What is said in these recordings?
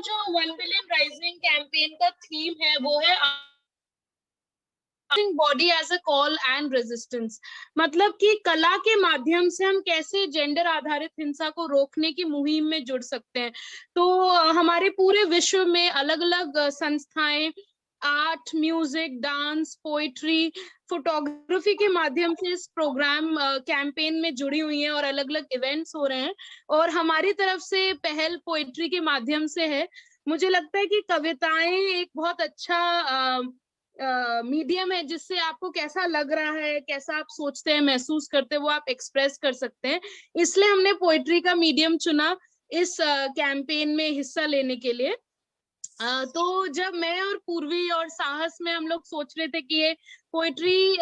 जो 1 billion rising campaign का theme है वो है body as a call and resistance. मतलब कि कला के माध्यम से हम कैसे जेंडर आधारित हिंसा को रोकने की मुहिम में जुड़ सकते हैं। तो हमारे पूरे विश्व में अलग अलग संस्थाएं art, music, dance, poetry, photography के माध्यम से इस प्रोग्राम कैंपेन में जुड़ी हुई हैं और अलग अलग इवेंट्स हो रहे हैं। और हमारी तरफ से पहल पोइट्री के माध्यम से है। मुझे लगता है कि कविताएं एक बहुत अच्छा मीडियम है जिससे आपको कैसा लग रहा है, कैसा आप सोचते हैं, महसूस करते हैं, वो आप एक्सप्रेस कर सकते हैं। इसलिए हमने पोइट्री का मीडियम चुना इस कैंपेन में हिस्सा लेने के लिए। तो जब मैं और पूर्वी और साहस में हम लोग सोच रहे थे कि ये पोइट्री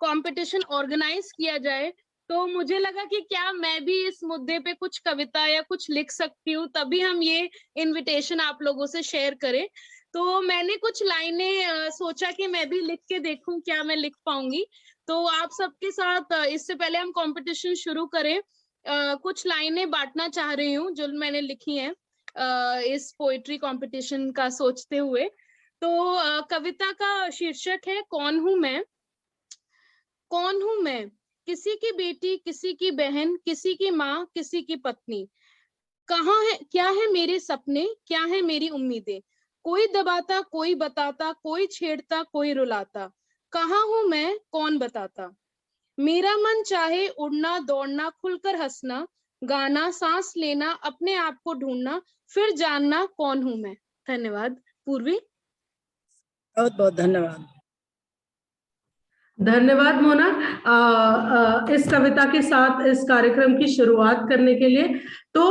कंपटीशन ऑर्गेनाइज किया जाए, तो मुझे लगा कि क्या मैं भी इस मुद्दे पे कुछ कविता या कुछ लिख सकती हूँ, तभी हम ये इनविटेशन आप लोगों से शेयर करें। तो मैंने कुछ लाइनें सोचा कि मैं भी लिख के देखूं क्या मैं लिख पाऊंगी। तो आप सबके साथ इससे पहले हम कंपटीशन शुरू करें, कुछ लाइनें बांटना चाह रही हूँ जो मैंने लिखी हैं इस पोइट्री कंपटीशन का सोचते हुए। तो कविता का शीर्षक है कौन हूं मैं। कौन हूं मैं, किसी की बेटी, किसी की बहन, किसी की माँ, किसी की पत्नी। कहाँ है, क्या है मेरे सपने, क्या है मेरी उम्मीदें। कोई दबाता, कोई बताता, कोई छेड़ता, कोई रुलाता। कहाँ हूं मैं, कौन बताता। मेरा मन चाहे उड़ना, दौड़ना, खुलकर हंसना, गाना, सांस लेना, अपने आप को ढूंढना, फिर जानना कौन हूं मैं। धन्यवाद। पूर्वी। बहुत बहुत धन्यवाद। धन्यवाद मोना इस कविता के साथ इस कार्यक्रम की शुरुआत करने के लिए। तो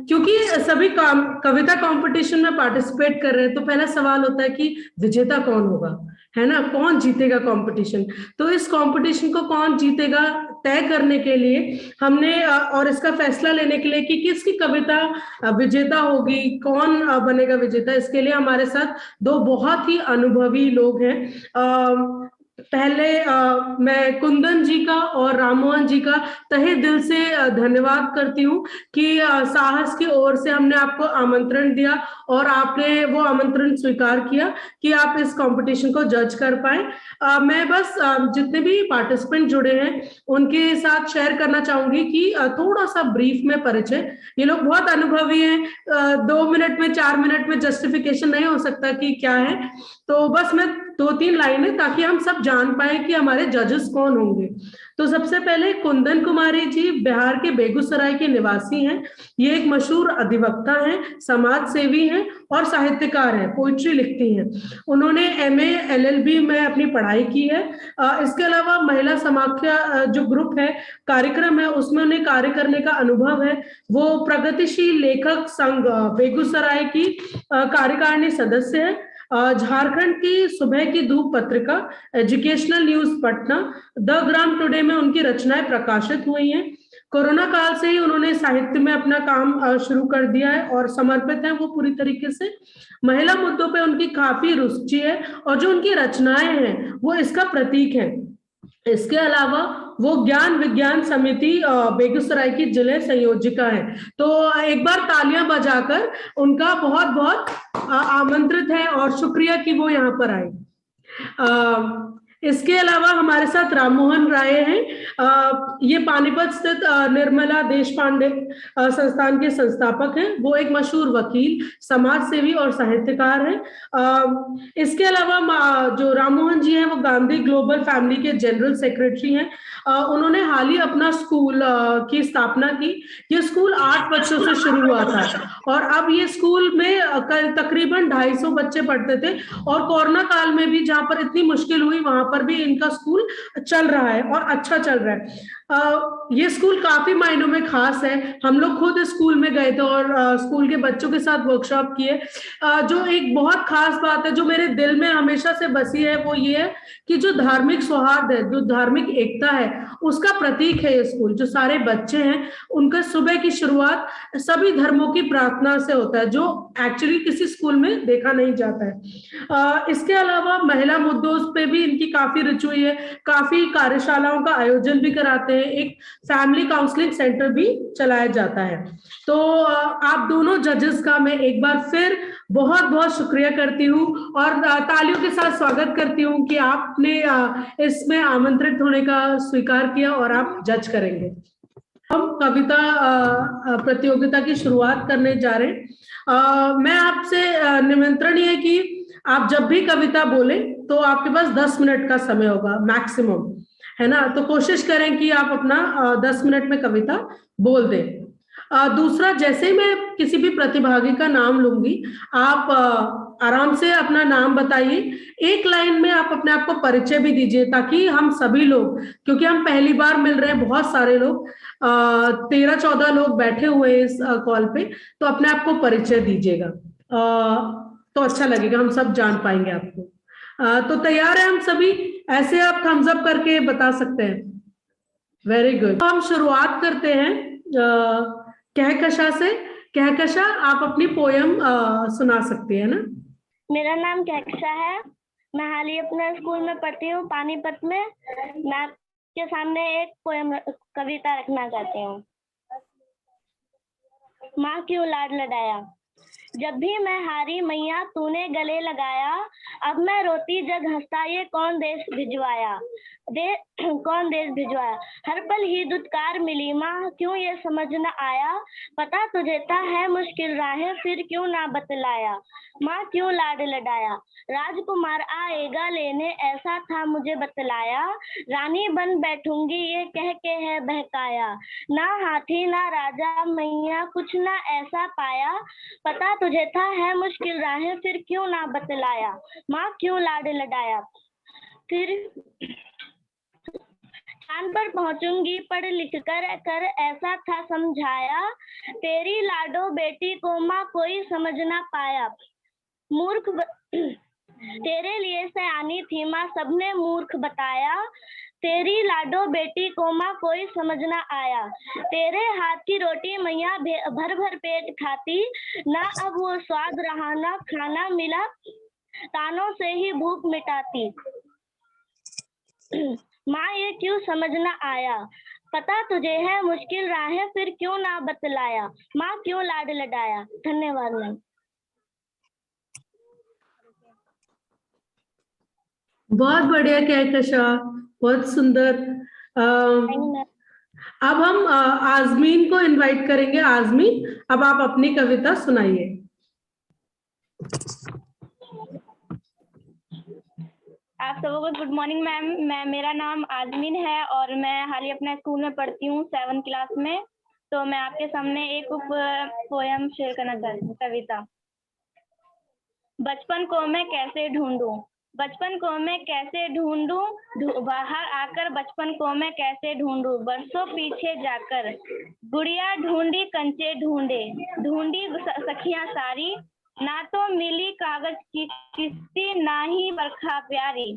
क्योंकि सभी कविता कंपटीशन में पार्टिसिपेट कर रहे हैं, तो पहला सवाल होता है कि विजेता कौन होगा, है ना, कौन जीतेगा कंपटीशन। तो इस कंपटीशन को कौन जीतेगा तय करने के लिए हमने और इसका फैसला लेने के लिए कि किसकी कविता विजेता होगी, कौन बनेगा विजेता, इसके लिए हमारे साथ दो बहुत ही अनुभवी लोग हैं। पहले मैं कुंदन जी का और राममोहन जी का तहे दिल से धन्यवाद करती हूँ कि साहस की ओर से हमने आपको आमंत्रण दिया और आपने वो आमंत्रण स्वीकार किया कि आप इस कंपटीशन को जज कर पाए। मैं बस जितने भी पार्टिसिपेंट जुड़े हैं उनके साथ शेयर करना चाहूंगी कि थोड़ा सा ब्रीफ में परिचय। ये लोग बहुत अनुभवी हैं, 2 मिनट में 4 मिनट में जस्टिफिकेशन नहीं हो सकता कि क्या है, तो बस मैं 2-3 लाइनें ताकि हम सब जान पाए कि हमारे जजेस कौन होंगे। तो सबसे पहले कुंदन कुमारी जी बिहार के बेगूसराय के निवासी हैं। ये एक मशहूर अधिवक्ता हैं, समाज सेवी हैं और साहित्यकार हैं, पोइट्री लिखती हैं। उन्होंने MA LLB में अपनी पढ़ाई की है। इसके अलावा महिला समाख्या जो ग्रुप है, कार्यक्रम है, उसमें उन्हें कार्य करने का अनुभव है। वो प्रगतिशील लेखक संघ बेगूसराय की कार्यकारिणी सदस्य है। झारखंड की सुबह की धूप पत्रिका, educational news Patna, the gram today में उनकी रचनाएं प्रकाशित हुई हैं। कोरोना काल से ही उन्होंने साहित्य में अपना काम शुरू कर दिया है और समर्पित है वो पूरी तरीके से। महिला मुद्दों पे उनकी काफी रुचि है और जो उनकी रचनाएं हैं वो इसका प्रतीक है। इसके अलावा वो ज्ञान विज्ञान समिति बेगूसराय की जिले संयोजिका है। तो एक बार तालियां बजाकर उनका बहुत बहुत आमंत्रित है और शुक्रिया कि वो यहाँ पर आए। इसके अलावा हमारे साथ राममोहन राय हैं। ये पानीपत स्थित निर्मला देशपांडे संस्थान के संस्थापक हैं। वो एक मशहूर वकील, समाज सेवी और साहित्यकार हैं। इसके अलावा जो राममोहन जी हैं वो गांधी ग्लोबल फैमिली के जनरल सेक्रेटरी हैं। उन्होंने हाल ही अपना स्कूल की स्थापना की। ये स्कूल 8 बच्चों से शुरू हुआ था और अब ये स्कूल में तकरीबन 250 बच्चे पढ़ते थे और कोरोना काल में भी जहां पर इतनी मुश्किल हुई वहां पर भी इनका स्कूल चल रहा है और अच्छा चल रहा है। ये स्कूल काफी मायनों में खास है। हम लोग खुद स्कूल में गए थे और स्कूल के बच्चों के साथ वर्कशॉप किए। जो एक बहुत खास बात है जो मेरे दिल में हमेशा से बसी है वो ये है कि जो धार्मिक सौहार्द है, जो धार्मिक एकता है, उसका प्रतीक है ये स्कूल। जो सारे बच्चे हैं उनका सुबह की शुरुआत सभी धर्मों की प्रार्थना से होता है, जो एक्चुअली किसी स्कूल में देखा नहीं जाता है। इसके अलावा महिला मुद्दों पे भी इनकी काफी रुचि है। काफी कार्यशालाओं का आयोजन भी कराते हैं। में एक फैमिली काउंसलिंग सेंटर भी चलाया जाता है। तो आप दोनों जजेस का मैं एक बार फिर बहुत बहुत शुक्रिया करती हूँ और तालियों के साथ स्वागत करती हूँ कि आपने इसमें आमंत्रित होने का स्वीकार किया और आप जज करेंगे। हम कविता प्रतियोगिता की शुरुआत करने जा रहे हैं। मैं आपसे निमंत्रण ये है कि आप जब भी कविता बोले तो आपके पास 10 मिनट का समय होगा मैक्सिमम, है ना। तो कोशिश करें कि आप अपना 10 मिनट में कविता बोल दें। दूसरा, जैसे ही मैं किसी भी प्रतिभागी का नाम लूंगी, आप आराम से अपना नाम बताइए। एक लाइन में आप अपने आप को परिचय भी दीजिए ताकि हम सभी लोग, क्योंकि हम पहली बार मिल रहे हैं, बहुत सारे लोग 13-14 लोग बैठे हुए हैं इस कॉल पे, तो अपने आप को परिचय दीजिएगा तो अच्छा लगेगा, हम सब जान पाएंगे आपको। तो तैयार है हम सभी? ऐसे आप थम्स अप करके बता सकते हैं। Very good. हम शुरुआत करते हैं कहकशा से। कहकशा, आप अपनी पोयम सुना सकती है ना? मेरा नाम कहकशा है। मैं हाल ही अपने स्कूल में पढ़ती हूँ, पानीपत में। मैं आपके सामने एक पोयम कविता रखना चाहती हूँ। माँ क्यों लाड लडाया, जब भी मैं हारी मैया तूने गले लगाया। अब मैं रोती जग हंसता ये कौन देश भिजवाया, कौन देश भिजवाया। हर पल ही दुत्कार मिली माँ, क्यों ये समझ न आया। पता तुझे था है मुश्किल राहें, फिर क्यों ना बतलाया। माँ क्यों लाड लडाया, राजकुमार आएगा लेने, ऐसा था मुझे बतलाया। रानी बन बैठूंगी ये कह के है बहकाया। ना हाथी ना राजा मैया कुछ ना ऐसा पाया। पता तुझे था है मुश्किल राहें, फिर क्यों ना बतलाया। माँ क्यों लाड लडाया। फिर चांद पर पहुंचूंगी पढ़ लिख कर ऐसा था समझाया। तेरी लाडो बेटी को माँ कोई समझ ना पाया। मूर्ख तेरे लिए सयानी थी माँ सबने मूर्ख बताया। तेरी लाडो बेटी को माँ कोई समझ ना आया। तेरे हाथ की रोटी मैया भर भर पेट खाती, ना अब वो स्वाद रहा ना खाना मिला, तानों से ही भूख मिटाती। माँ ये क्यों समझ ना आया, पता तुझे है मुश्किल राहें, फिर क्यों ना बतलाया। माँ क्यों लाड लडाया। धन्यवाद मैम। बहुत बढ़िया कहकशा, बहुत सुंदर। अब हम आजमीन को इनवाइट करेंगे। आजमीन, अब आप अपनी कविता सुनाइए। आप सबको को गुड मॉर्निंग मैम। मेरा नाम आजमीन है और मैं हाल ही अपने स्कूल में पढ़ती हूँ 7th क्लास में। तो मैं आपके सामने एक पोयम शेयर करना चाहती हूँ, कविता। बचपन को मैं कैसे ढूंढूं, बचपन को मैं कैसे ढूंढूं, बाहर आकर बचपन को मैं कैसे ढूंढूं। बरसों पीछे जाकर गुड़िया ढूंढी कंचे ढूंढे, ढूंढी सखियां सारी, ना तो मिली कागज की किस्ती ना ही बरखा प्यारी।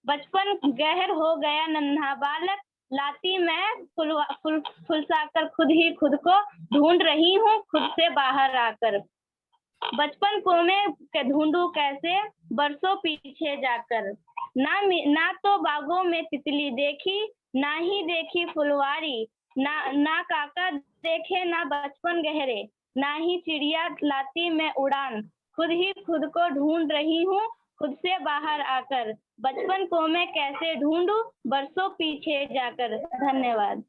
बचपन गहर हो गया नन्हा बालक, लाती मैं फुलसाकर खुद ही खुद को ढूंढ रही हूँ खुद से बाहर आकर। बचपन को मैं ढूंढूं कैसे बरसों पीछे जाकर, ना तो बागों में तितली देखी, ना ही देखी फुलवारी, ना काका देखे ना बचपन गहरे, ना ही चिड़िया लाती मैं उड़ान, खुद ही खुद को ढूंढ रही हूँ खुद से बाहर आकर। बचपन को मैं कैसे ढूंढूं बरसों पीछे जाकर। धन्यवाद।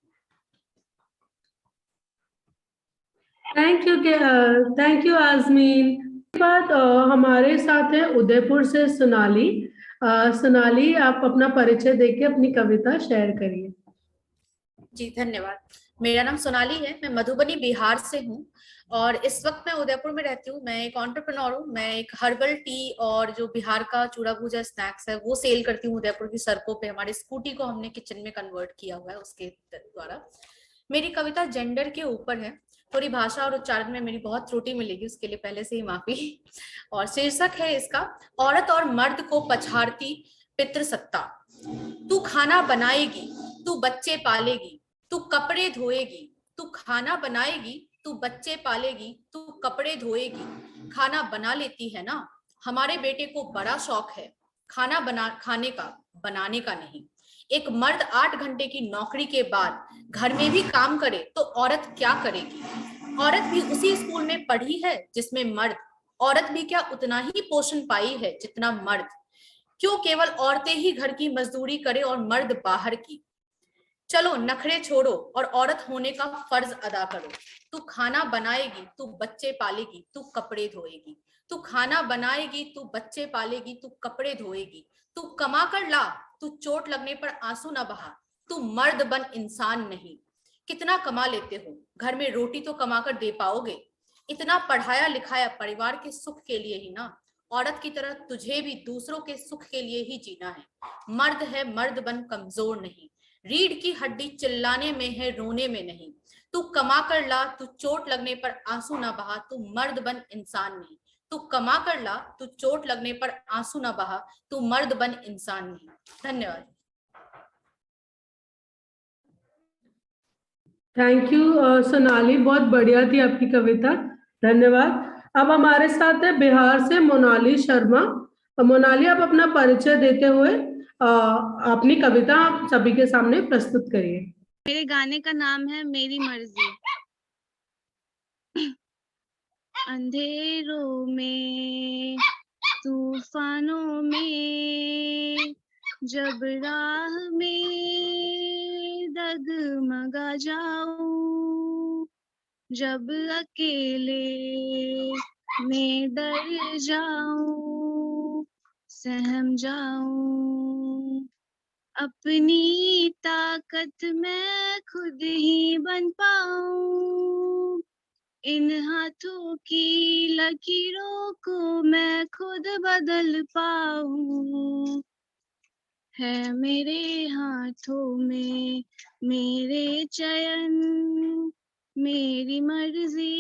Thank you Azmeen. बाद हमारे साथ है उदयपुर से सोनाली। सोनाली, आप अपना परिचय देके अपनी कविता शेयर करिए। जी धन्यवाद। मेरा नाम सोनाली है, मैं मधुबनी बिहार से हूँ और इस वक्त मैं उदयपुर में रहती हूँ। मैं एक एंटरप्रेन्योर हूँ। मैं एक हर्बल टी और जो बिहार का चूड़ा भूजा स्नैक्स है वो सेल करती हूँ उदयपुर की सड़कों पे। हमारी स्कूटी को हमने किचन में कन्वर्ट किया हुआ है उसके द्वारा। मेरी कविता जेंडर के ऊपर है। थोड़ी भाषा और उच्चारण में मेरी बहुत त्रुटि मिलेगी, उसके लिए पहले से ही माफी। और शीर्षक है इसका, औरत और मर्द को पछाड़ती पितृसत्ता। तू खाना बनाएगी, तू बच्चे पालेगी, तू कपड़े धोएगी, तू खाना बनाएगी, तू बच्चे पालेगी, तू कपड़े धोएगी। खाना बना लेती है ना, हमारे बेटे को बड़ा शौक है खाना खाने का, बनाने का नहीं। एक मर्द 8 घंटे की नौकरी के बाद घर में भी काम करे तो औरत क्या करेगी? औरत भी उसी स्कूल में पढ़ी है जिसमें मर्द। औरत भी क्या उतना ही पोषण पाई है जितना मर्द? क्यों केवल औरतें ही घर की मजदूरी करे और मर्द बाहर की? चलो नखरे छोड़ो और औरत होने का फर्ज अदा करो। तू खाना बनाएगी, तू बच्चे पालेगी, तू कपड़े धोएगी। तू खाना बनाएगी, तू बच्चे पालेगी, तू कपड़े धोएगी। तू कमा कर ला, तू चोट लगने पर आंसू ना बहा। तू मर्द बन, इंसान नहीं। कितना कमा लेते हो? घर में रोटी तो कमा कर दे पाओगे? इतना पढ़ाया लिखाया परिवार के सुख के लिए ही ना। औरत की तरह तुझे भी दूसरों के सुख के लिए ही जीना है। मर्द है, मर्द बन, कमजोर नहीं। रीढ़ की हड्डी चिल्लाने में है, रोने में नहीं। तू कमा कर ला, तू चोट लगने पर आंसू ना बहा। तू मर्द बन, इंसान नहीं। तू कमा कर ला, तू चोट लगने पर आंसू ना बहा। तू मर्द बन, इंसान नहीं। धन्यवाद। थैंक यू सोनाली, बहुत बढ़िया थी आपकी कविता, धन्यवाद। अब हमारे साथ है बिहार से मोनाली शर्मा। मोनाली, आप अपना परिचय देते हुए अपनी कविता आप सभी के सामने प्रस्तुत करिए। मेरे गाने का नाम है मेरी मर्जी। अंधेरों में, तूफानों में, जब राह में डगमगा जाऊं, जब अकेले में डर जाऊं, सहम जाऊं, अपनी ताकत मैं खुद ही बन पाऊं, इन हाथों की लकीरों को मैं खुद बदल पाऊं, है मेरे हाथों में मेरे चयन, मेरी मर्जी,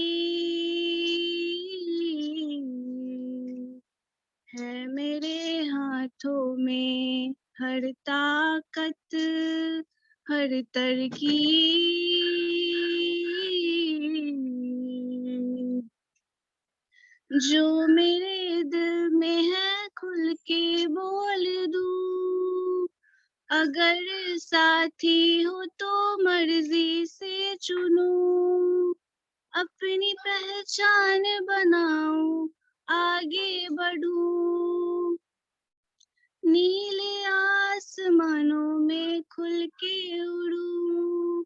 है मेरे हाथों में हर ताकत, हर तरकीब, जो मेरे दिल में है खुल के बोल दूं, अगर साथी हो तो मर्जी से चुनूं, अपनी पहचान बनाऊं, आगे बढ़ूं, नीले आसमानों में खुल के उड़ूं,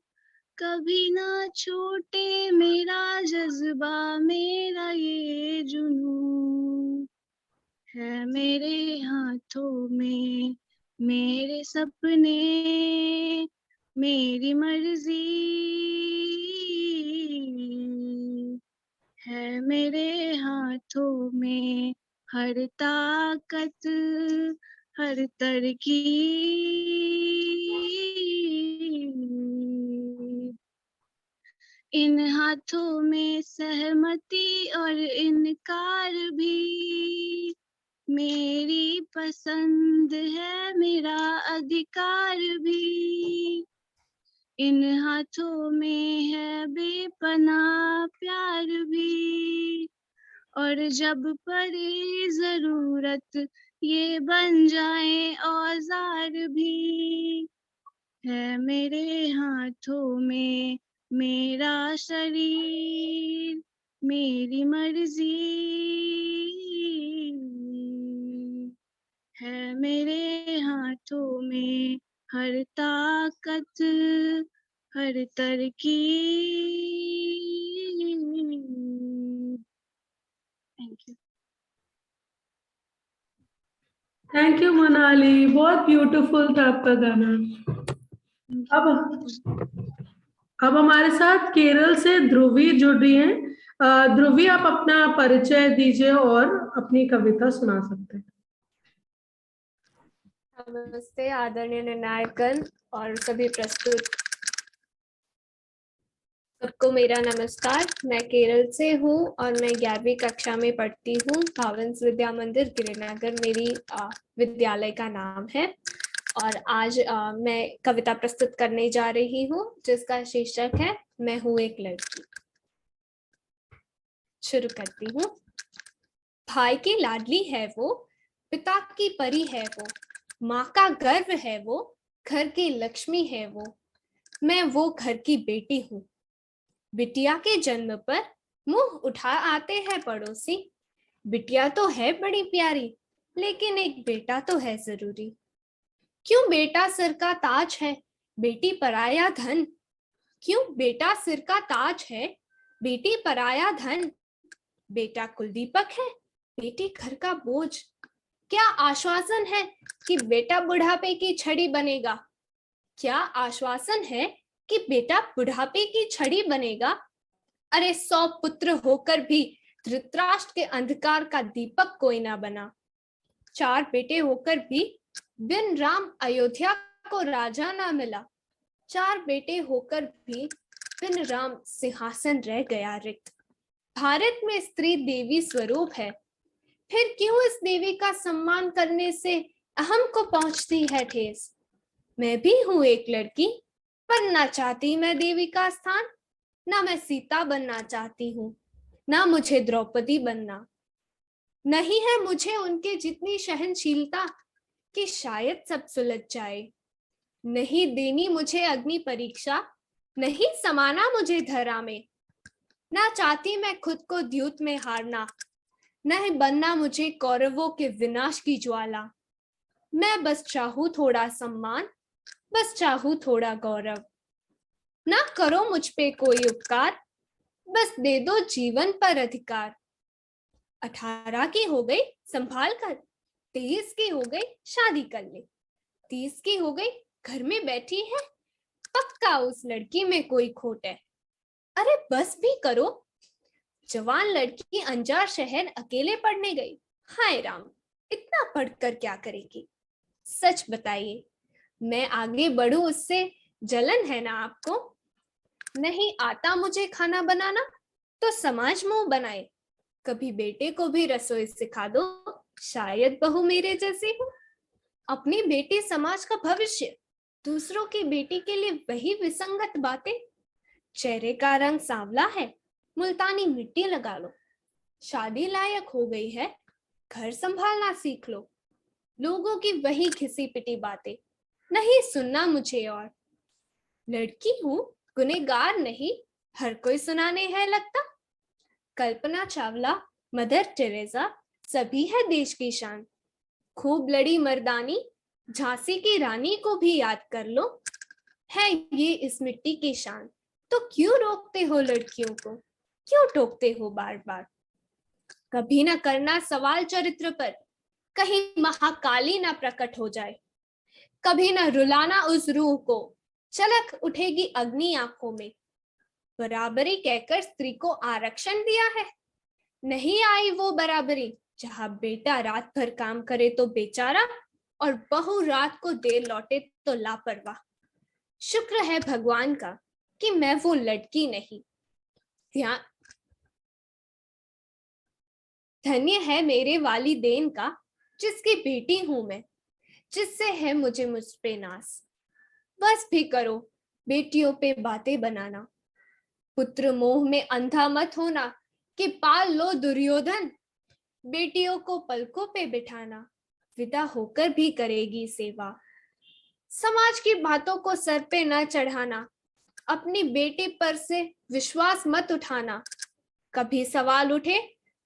कभी ना छूटे मेरा जज्बा, मेरा ये जुनून, है मेरे हाथों में मेरे सपने, मेरी मर्जी, है मेरे हाथों में हर ताकत, हर तरकीब, इन हाथों में सहमति और इनकार भी, मेरी पसंद है, मेरा अधिकार भी, इन हाथों में है बेपनाह प्यार भी, और जब पड़े जरूरत ये बन जाए औजार भी, है मेरे हाथों में मेरा शरीर, मेरी मर्जी, है मेरे हाथों में हर ताकत, हर तरकीब। Thank you. Thank you Monali, बहुत ब्यूटीफुल था आपका गाना। अब हमारे साथ केरल से ध्रुवी जुड़ रही हैं। ध्रुवी, आप अपना परिचय दीजिए और अपनी कविता सुना सकते हैं। नमस्ते आदरणीय निर्णायकगण और सभी प्रस्तुत, सबको मेरा नमस्कार। मैं केरल से हूँ और मैं 11वीं कक्षा में पढ़ती हूँ। भावंस विद्या मंदिर गिरिनगर मेरी विद्यालय का नाम है। और आज मैं कविता प्रस्तुत करने जा रही हूँ जिसका शीर्षक है मैं हूँ एक लड़की। शुरू करती हूँ। भाई की लाडली है वो, पिता की परी है वो, माँ का गर्व है वो, घर की लक्ष्मी है वो, मैं वो घर की बेटी हूँ। बिटिया के जन्म पर मुंह उठा आते हैं पड़ोसी। बिटिया तो है बड़ी प्यारी, लेकिन एक बेटा तो है जरूरी। क्यों बेटा सिर का ताज है, बेटी पराया धन। क्यों बेटा सिर का ताज है, बेटी पराया धन। बेटा कुलदीपक है, बेटी घर का बोझ। क्या आश्वासन है कि बेटा बुढ़ापे की छड़ी बनेगा। क्या आश्वासन है कि बेटा बुढ़ापे की छड़ी बनेगा। अरे 100 पुत्र होकर भी धृतराष्ट्र के अंधकार का दीपक कोई ना बना। 4 बेटे होकर भी बिन राम अयोध्या को राजा ना मिला। 4 बेटे होकर भी बिन राम सिंहासन रह गया रिक्त। भारत में स्त्री देवी स्वरूप है, फिर क्यों इस देवी का सम्मान करने से अहम को पहुंचती है ठेस। मैं भी हूं एक लड़की, पर ना चाहती मैं देवी का स्थान। ना मैं सीता बनना चाहती हूँ, ना मुझे द्रौपदी बनना। नहीं है मुझे उनके जितनी सहनशीलता कि शायद सब सुलझ जाए। नहीं देनी मुझे अग्नि परीक्षा, नहीं समाना मुझे धरा में। ना चाहती मैं खुद को द्यूत में हारना, नहीं बनना मुझे कौरवों के विनाश की ज्वाला। मैं बस चाहूं थोड़ा सम्मान, बस चाहूं थोड़ा गौरव। ना करो मुझ पे कोई उपकार, बस दे दो जीवन पर अधिकार। 18 की हो गई संभाल कर, 23 की हो गई शादी कर ले, 30 की हो गई घर में बैठी है, पक्का उस लड़की में कोई खोट है। अरे बस भी करो। जवान लड़की अंजार शहर अकेले पढ़ने गई। हाय राम, इतना पढ़कर क्या करेगी। सच बताइए, मैं आगे बढ़ूं उससे जलन है ना आपको। नहीं आता मुझे खाना बनाना तो समाज मुंह बनाए। कभी बेटे को भी रसोई सिखा दो, शायद बहू मेरे जैसी हो। अपनी बेटी समाज का भविष्य, दूसरों की बेटी के लिए वही विसंगत बातें। चेहरे का रंग सांवला है, मुल्तानी मिट्टी लगा लो। शादी लायक हो गई है, घर संभालना सीख लो। लोगों की वही घिसी पिटी बातें नहीं सुनना मुझे। और लड़की हूं, गुनहगार नहीं, हर कोई सुनाने है लगता। कल्पना चावला, मदर टेरेसा, सभी है देश की शान। खूब लड़ी मर्दानी, झांसी की रानी को भी याद कर लो। है ये इस मिट्टी की शान, तो क्यों रोकते हो लड़कियों को, क्यों टोकते हो बार बार। कभी ना करना सवाल चरित्र पर, कहीं महाकाली ना प्रकट हो जाए। कभी ना रुलाना उस रूह को, चलक उठेगी अग्नि आंखों में। बराबरी कहकर स्त्री को आरक्षण दिया है, नहीं आई वो बराबरी जहां बेटा रात भर काम करे तो बेचारा, और बहू रात को देर लौटे तो लापरवाह। शुक्र है भगवान का कि मैं वो लड़की नहीं। ध्यान धन्य है मेरे वालिदैन का, जिसकी बेटी हूं मैं, जिससे है मुझे मुझ पे नाज। बस भी करो बेटियों पे बातें बनाना। पुत्र मोह में अंधा मत होना कि पाल लो दुर्योधन। बेटियों को पलकों पे बिठाना, विदा होकर भी करेगी सेवा। समाज की बातों को सर पे न चढ़ाना, अपनी बेटी पर से विश्वास मत उठाना। कभी सवाल उठे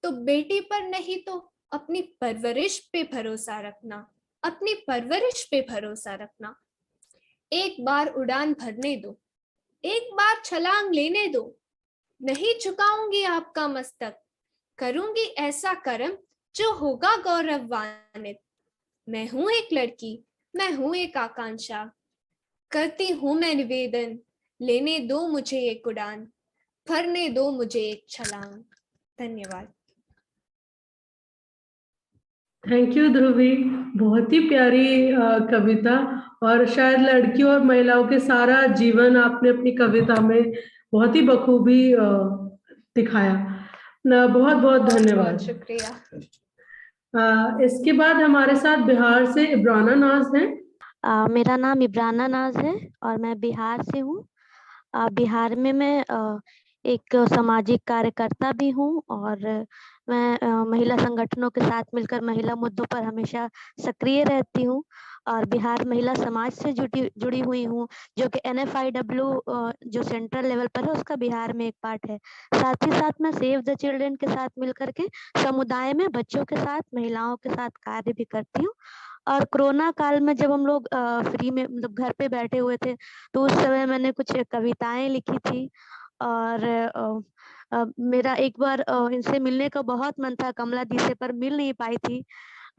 तो बेटी पर नहीं तो अपनी परवरिश पे भरोसा रखना, अपनी परवरिश पे भरोसा रखना। एक बार उड़ान भरने दो, एक बार छलांग लेने दो। नहीं झुकाऊंगी आपका मस्तक, करूंगी ऐसा कर्म जो होगा गौरवान्वित। मैं हूं एक लड़की, मैं हूं एक आकांक्षा, करती हूं मैं निवेदन, लेने दो मुझे एक उड़ान, भरने दो मुझे एक छलांग। धन्यवाद। थैंक यू ध्रुवी, बहुत ही प्यारी कविता, और शायद लड़कियों और महिलाओं के सारा जीवन आपने अपनी कविता में बहुत ही बखूबी दिखाया। बहुत बहुत धन्यवाद। शुक्रिया। इसके बाद हमारे साथ बिहार से इब्राना नाज हैं। मेरा नाम इब्राना नाज है और मैं बिहार से हूँ। बिहार में मैं एक सामाजिक कार्यकर्ता भी हूँ और मैं महिला संगठनों के साथ मिलकर महिला मुद्दों पर हमेशा सक्रिय रहती हूँ और बिहार महिला समाज से जुड़ी हुई हूँ, जो कि NFIW जो सेंट्रल लेवल पर है उसका बिहार में एक पार्ट है। साथ ही साथ मैं सेव द चिल्ड्रन के साथ मिलकर के समुदाय में बच्चों के साथ, महिलाओं के साथ कार्य भी करती हूँ। और कोरोना काल में जब हम लोग फ्री में मतलब घर पे बैठे हुए थे, तो उस समय मैंने कुछ कविताएं लिखी थी और मेरा एक बार इनसे मिलने का बहुत मन था, कमला दी से, पर मिल नहीं पाई थी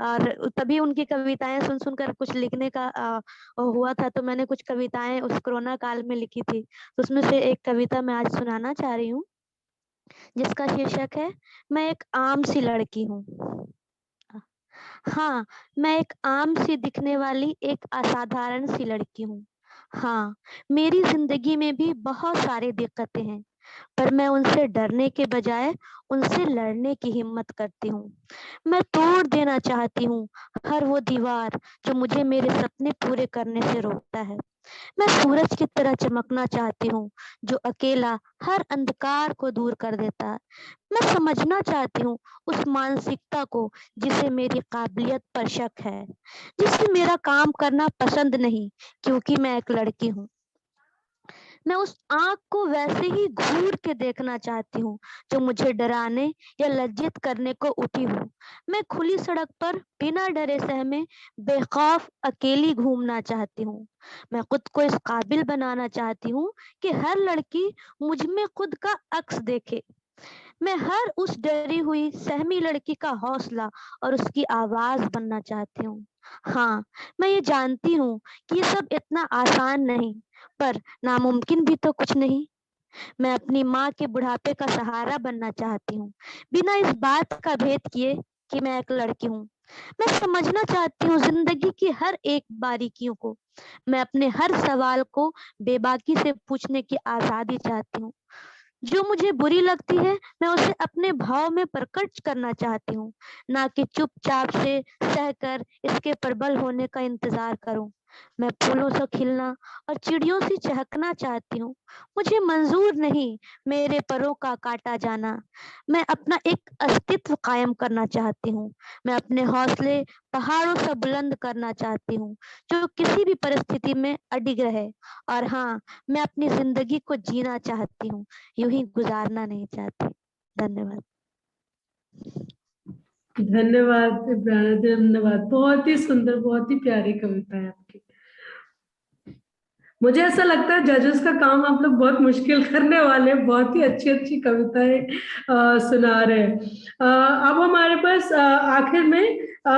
और तभी उनकी कविताएं सुन कर कुछ लिखने का हुआ था, तो मैंने कुछ कविताएं उस कोरोना काल में लिखी थी। तो उसमें से एक कविता मैं आज सुनाना चाह रही हूँ, जिसका शीर्षक है मैं एक आम सी लड़की हूँ। हाँ, मैं एक आम सी दिखने वाली एक असाधारण सी लड़की हूँ। हाँ, मेरी जिंदगी में भी बहुत सारी दिक्कतें हैं, पर मैं उनसे डरने के बजाय उनसे लड़ने की हिम्मत करती हूँ। मैं तोड़ देना चाहती हूँ हर वो दीवार जो मुझे मेरे सपने पूरे करने से रोकता है। मैं सूरज की तरह चमकना चाहती हूँ, जो अकेला हर अंधकार को दूर कर देता है। मैं समझना चाहती हूँ उस मानसिकता को जिसे मेरी काबिलियत पर शक है, जिसे मेरा काम करना पसंद नहीं क्योंकि मैं एक लड़की हूँ। मैं उस आँख को वैसे ही घूर के देखना चाहती हूँ जो मुझे डराने या लज्जित करने को उठी हो। मैं खुली सड़क पर बिना डरे सहमे बेखौफ अकेली घूमना चाहती हूँ। मैं खुद को इस काबिल बनाना चाहती हूँ कि हर लड़की मुझ में खुद का अक्स देखे। मैं हर उस डरी हुई सहमी लड़की का हौसला और उसकी आवाज बनना चाहती हूँ। हाँ, मैं ये जानती हूँ कि ये सब इतना आसान नहीं, पर नामुमकिन भी तो कुछ नहीं। मैं अपनी माँ के बुढ़ापे का सहारा बनना चाहती हूँ, बिना इस बात का भेद किए कि मैं एक लड़की हूँ। मैं समझना चाहती हूँ जिंदगी की हर एक बारीकियों को। मैं अपने हर सवाल को बेबाकी से पूछने की आजादी चाहती हूँ। जो मुझे बुरी लगती है मैं उसे अपने भाव में प्रकट करना चाहती हूँ, ना कि चुपचाप से सहकर इसके प्रबल होने का इंतजार करूं। मैं फूलों से खिलना और चिड़ियों से चहकना चाहती हूँ। मुझे मंजूर नहीं मेरे परों का काटा जाना। मैं अपना एक अस्तित्व कायम करना चाहती हूँ। मैं अपने हौसले पहाड़ों से बुलंद करना चाहती हूँ, जो किसी भी परिस्थिति में अडिग रहे। और हाँ, मैं अपनी जिंदगी को जीना चाहती हूँ, यूं ही गुजारना नहीं चाहती। धन्यवाद। धन्यवाद इब्राना, धन्यवाद। बहुत ही सुंदर, बहुत ही प्यारी कविता है आपकी। मुझे ऐसा लगता है जजेस का काम आप लोग बहुत मुश्किल करने वाले हैं, बहुत ही अच्छी अच्छी कविताएं सुना रहे हैं। अब हमारे पास आखिर में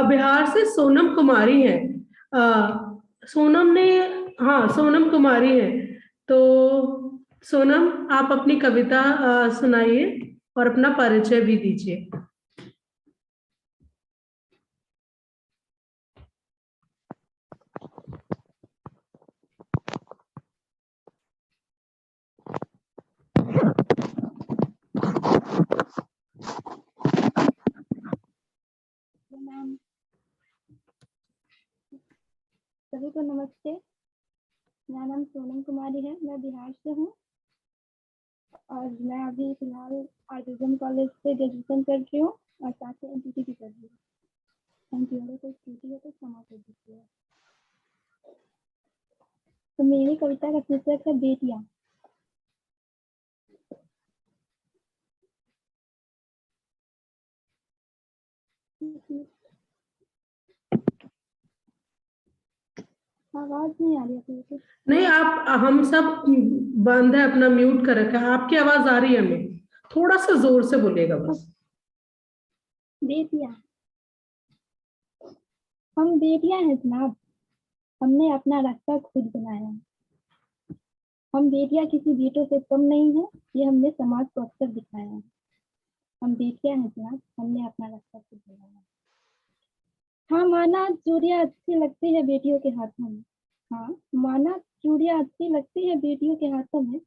बिहार से सोनम कुमारी है। सोनम ने, हाँ सोनम कुमारी है, तो सोनम आप अपनी कविता सुनाइए और अपना परिचय भी दीजिए। सभी को नमस्ते। मेरा नाम सोनम कुमारी है, मैं बिहार से हूँ और मैं अभी फिलहाल आर्टिजन कॉलेज से ग्रेजुएशन कर रही हूँ और साथ में एनटीटी भी कर रही हूँ। Thank you. अगर कोई त्रुटि है तो क्षमा कर दीजिए। तो मेरी कविता का शीर्षक है बेटियाँ। आवाज नहीं आ रही है? नहीं, आप, हम सब बंद है, अपना म्यूट कर रखा है। आपकी आवाज आ रही है हमें, थोड़ा सा जोर से बोलिएगा बस। बेटियाँ, हम बेटियाँ हैं जनाब, हमने अपना रास्ता खुद बनाया। हम बेटियाँ किसी बेटों से कम नहीं है, ये हमने समाज को अक्सर दिखाया। हम बेटियाँ हैं जनाब, हमने अपना रास्ता खुद बनाया। हाँ, माना चूड़ियाँ अच्छी लगती है बेटियों के हाथों में। हाँ, माना चूड़ियाँ अच्छी लगती है बेटियों के हाथों में,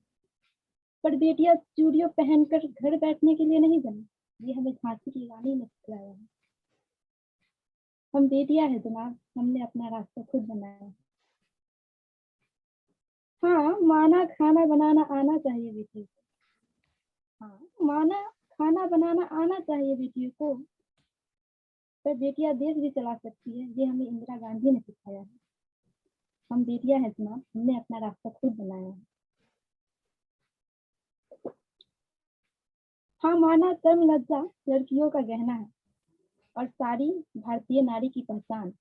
पर बेटियाँ चूड़ियों पहनकर घर बैठने के लिए नहीं बनी, ये हमें झांसी की रानी ने सिखाया है। हम बेटियाँ हैं जनाब, हमने अपना रास्ता खुद बनाया। हाँ, माना खाना बनाना आना चाहिए बेटी को, हाँ, माना खाना बनाना आना चाहिए बेटियों को, पर बेटियां देश भी चला सकती है, ये हमें इंदिरा गांधी ने सिखाया है। हम बेटियां हैं जनाब, हमने अपना रास्ता खुद बनाया है। हाँ माना कर्म लज्जा लड़कियों का गहना है और सारी भारतीय नारी की पहचान।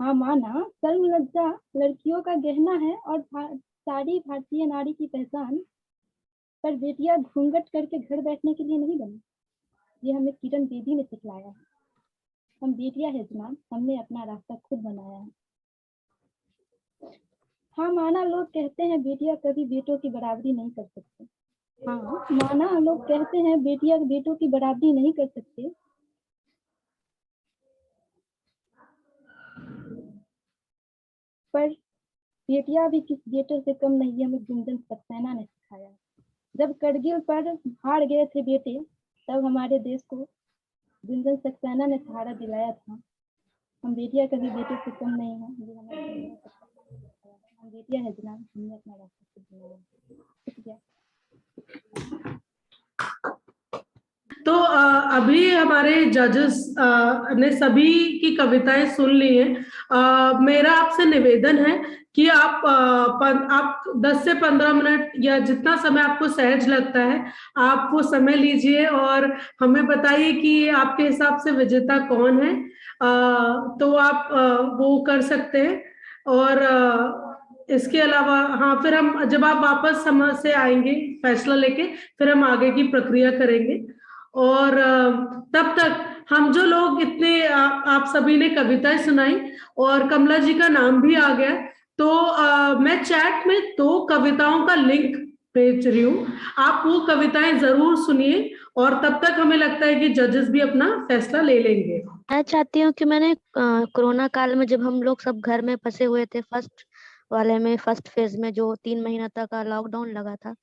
हाँ माना कर्म लज्जा लड़कियों का गहना है और सारी भारतीय नारी की पहचान, पर बेटियां घूंघट करके घर बैठने के लिए नहीं बनी, ये हमें किरण बेदी ने सिखलाया है। हम बेटियां हैं जनाब, हमने अपना रास्ता खुद बनाया है। हाँ माना लोग कहते हैं बेटियां कभी बेटों की बराबरी नहीं कर सकती। हाँ माना लोग कहते हैं बेटियां बेटों की बराबरी नहीं कर सकते, पर बेटियां भी किस बेटों से कम नहीं, हमें गुंजन सक्सेना ने सिखाया। जब करगिल पर हार गए थे बेटे, तब हमारे देश को गुंजन सक्सेना ने सहारा दिलाया था। हम बेटियां कभी बेटों से कम नहीं है, ये हमें हम बेटियां हैं जनाब, हमने अपना रास्ता खुद बनाया। शुक्रिया। तो अभी हमारे जजेस ने सभी की कविताएं सुन ली हैं। मेरा आपसे निवेदन है कि आप 10 से 15 मिनट या जितना समय आपको सहज लगता है आप वो समय लीजिए और हमें बताइए कि आपके हिसाब से विजेता कौन है। तो आप वो कर सकते हैं। और इसके अलावा हाँ, फिर हम जब आप वापस समय से आएंगे फैसला लेके, फिर हम आगे की प्रक्रिया करेंगे। और तब तक हम जो लोग इतने आप सभी ने कविताएं सुनाई और कमला जी का नाम भी आ गया, तो मैं चैट में 2 कविताओं का लिंक भेज रही हूँ, आप वो कविताएं जरूर सुनिए और तब तक हमें लगता है कि जजेस भी अपना फैसला ले लेंगे। मैं चाहती हूँ कि मैंने कोरोना काल में जब हम लोग सब घर में फंसे हुए थे, फर्स्ट फेज में जो 3 महीना तक का लॉकडाउन लगा था,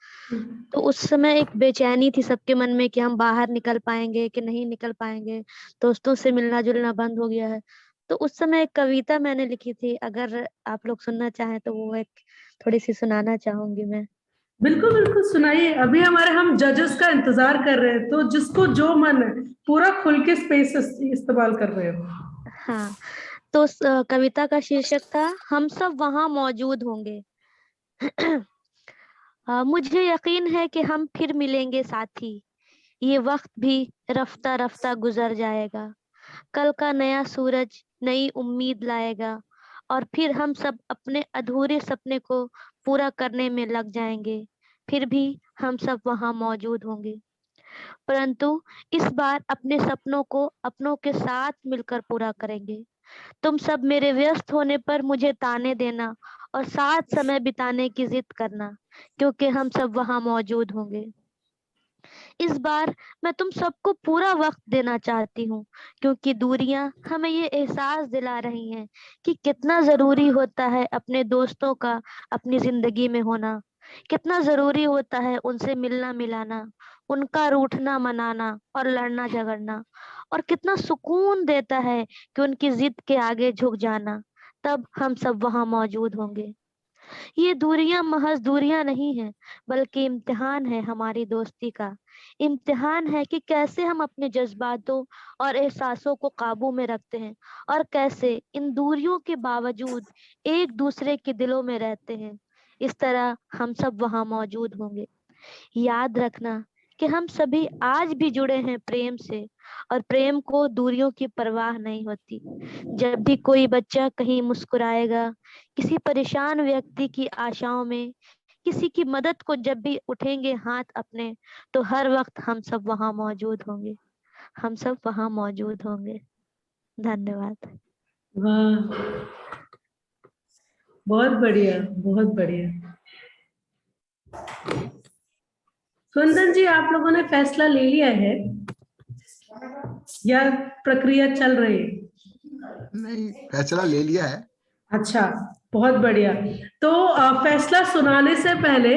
तो उस समय एक बेचैनी थी सबके मन में कि हम बाहर निकल पाएंगे कि नहीं निकल पाएंगे, दोस्तों से मिलना जुलना बंद हो गया है। तो उस समय एक कविता मैंने लिखी थी, अगर आप लोग सुनना चाहें तो वो एक थोड़ी सी सुनाना चाहूंगी मैं। बिल्कुल बिल्कुल सुनाइए। अभी हम जजेस का इंतजार कर रहे हैं, तो जिसको जो मन है पूरा खुल के स्पेस इस्तेमाल कर रहे हो। हाँ, तो उस कविता का शीर्षक था हम सब वहां मौजूद होंगे। मुझे यकीन है कि हम फिर मिलेंगे साथी, ये वक्त भी रफ्ता रफ्ता गुजर जाएगा, कल का नया सूरज नई उम्मीद लाएगा और फिर हम सब अपने अधूरे सपने को पूरा करने में लग जाएंगे, फिर भी हम सब वहां मौजूद होंगे, परंतु इस बार अपने सपनों को अपनों के साथ मिलकर पूरा करेंगे। तुम सब मेरे व्यस्त होने पर मुझे ताने देना और साथ समय बिताने की जिद करना, क्योंकि हम सब वहां मौजूद होंगे। इस बार मैं तुम सबको पूरा वक्त देना चाहती हूँ, क्योंकि दूरियां हमें ये एहसास दिला रही हैं कि कितना जरूरी होता है अपने दोस्तों का अपनी जिंदगी में होना, कितना जरूरी होता है उनसे मिलना मिलाना, उनका रूठना मनाना और लड़ना झगड़ना, और कितना सुकून देता है कि उनकी जिद के आगे झुक जाना। तब हम सब वहां मौजूद होंगे। ये दूरियां महज दूरियां नहीं है, बल्कि इम्तिहान है हमारी दोस्ती का। इम्तिहान है कि कैसे हम अपने जज्बातों और एहसासों को काबू में रखते हैं और कैसे इन दूरियों के बावजूद एक दूसरे के दिलों में रहते हैं। इस तरह हम सब वहां मौजूद होंगे। याद रखना कि हम सभी आज भी जुड़े हैं प्रेम से, और प्रेम को दूरियों की परवाह नहीं होती। जब भी कोई बच्चा कहीं मुस्कुराएगा, किसी परेशान व्यक्ति की आशाओं में, किसी की मदद को जब भी उठेंगे हाथ अपने, तो हर वक्त हम सब वहां मौजूद होंगे। हम सब वहां मौजूद होंगे। धन्यवाद। वाह, बहुत बढ़िया, बहुत बढ़िया। कुंदन जी, आप लोगों ने फैसला ले लिया है या प्रक्रिया चल रही है? नहीं, फैसला ले लिया है। अच्छा, बहुत बढ़िया। तो फैसला सुनाने से पहले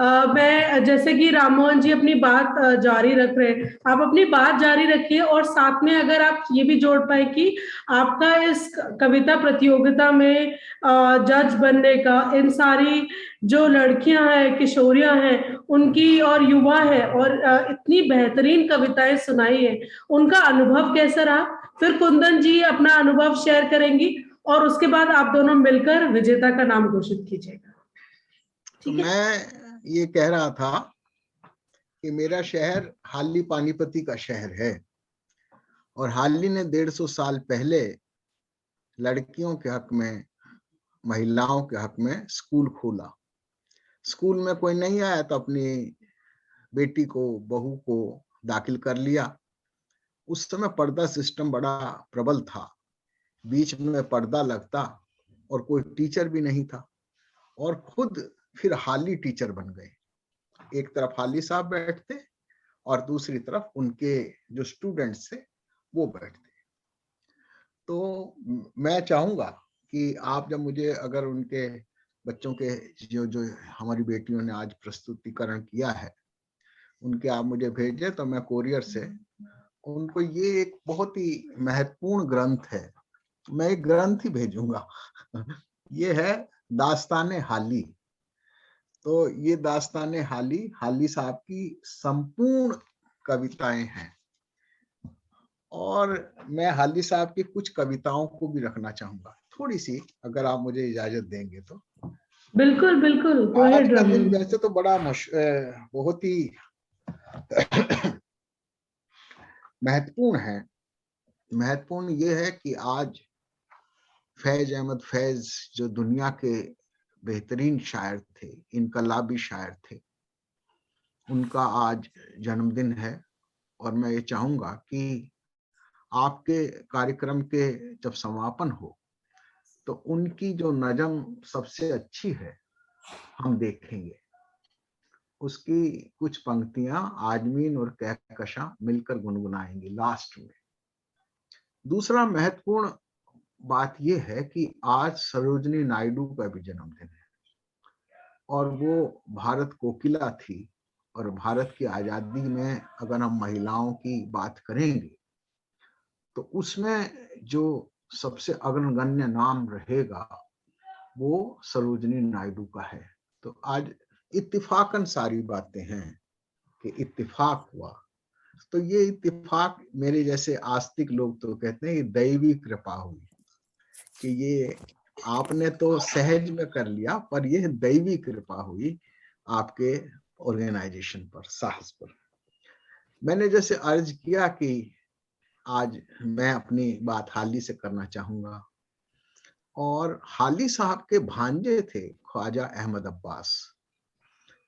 मैं जैसे कि राममोहन जी अपनी बात जारी रख रहे हैं, आप अपनी बात जारी रखिए और साथ में अगर आप ये भी जोड़ पाए कि आपका इस कविता प्रतियोगिता में जज बनने का, इन सारी जो लड़कियां हैं, किशोरियां हैं, उनकी और युवा है और इतनी बेहतरीन कविताएं सुनाई है, उनका अनुभव कैसा रहा। फिर कुंदन जी अपना अनुभव शेयर करेंगी और उसके बाद आप दोनों मिलकर विजेता का नाम घोषित कीजिएगा। तो मैं ये कह रहा था कि मेरा शहर हाली पानीपति का शहर है और हाली ने 150 साल पहले लड़कियों के हक में, महिलाओं के हक में स्कूल खोला। स्कूल में कोई नहीं आया तो अपनी बेटी को, बहू को दाखिल कर लिया। उस समय पर्दा सिस्टम बड़ा प्रबल था, बीच में पर्दा लगता और कोई टीचर भी नहीं था और खुद फिर हाली टीचर बन गए। एक तरफ हाली साहब बैठते और दूसरी तरफ उनके जो स्टूडेंट्स थे वो बैठते। तो मैं चाहूंगा कि आप जब मुझे, अगर उनके बच्चों के जो हमारी बेटियों ने आज प्रस्तुतिकरण किया है, उनके आप मुझे भेजे तो मैं कोरियर से उनको, ये एक बहुत ही महत्वपूर्ण ग्रंथ है, मैं एक ग्रंथ ही भेजूंगा। ये है दास्ताने हाली। तो ये दास्ताने हाली, हाली साहब की संपूर्ण कविताएं हैं और मैं हाली साहब की कुछ कविताओं को भी रखना चाहूंगा, थोड़ी सी, अगर आप मुझे इजाजत देंगे तो। बिल्कुल बिल्कुल। आज का दिन वैसे तो बड़ा बहुत ही महत्वपूर्ण है। महत्वपूर्ण ये है कि आज फैज अहमद फैज जो दुनिया के बेहतरीन शायर थे, इनकलाबी शायर थे, उनका आज जन्मदिन है और मैं ये चाहूंगा कि आपके कार्यक्रम के जब समापन हो तो उनकी जो नज़म सबसे अच्छी है हम देखेंगे, उसकी कुछ पंक्तियां आजमीन और कहकशां मिलकर गुनगुनाएंगे लास्ट में। दूसरा महत्वपूर्ण बात यह है कि आज सरोजनी नायडू का भी जन्मदिन है और वो भारत कोकिला थी और भारत की आजादी में अगर हम महिलाओं की बात करेंगे तो उसमें जो सबसे अग्रगण्य नाम रहेगा वो सरोजनी नायडू का है। तो आज इत्तिफाकन सारी बातें हैं कि इत्तिफाक हुआ, तो ये इत्तिफाक मेरे जैसे आस्तिक लोग तो कहते हैं कि दैवी कृपा हुई, कि ये आपने तो सहज में कर लिया पर यह दैवी कृपा हुई आपके ऑर्गेनाइजेशन पर, साहस पर। मैंने जैसे अर्ज किया कि आज मैं अपनी बात हाली से करना चाहूंगा और हाली साहब के भांजे थे ख्वाजा अहमद अब्बास।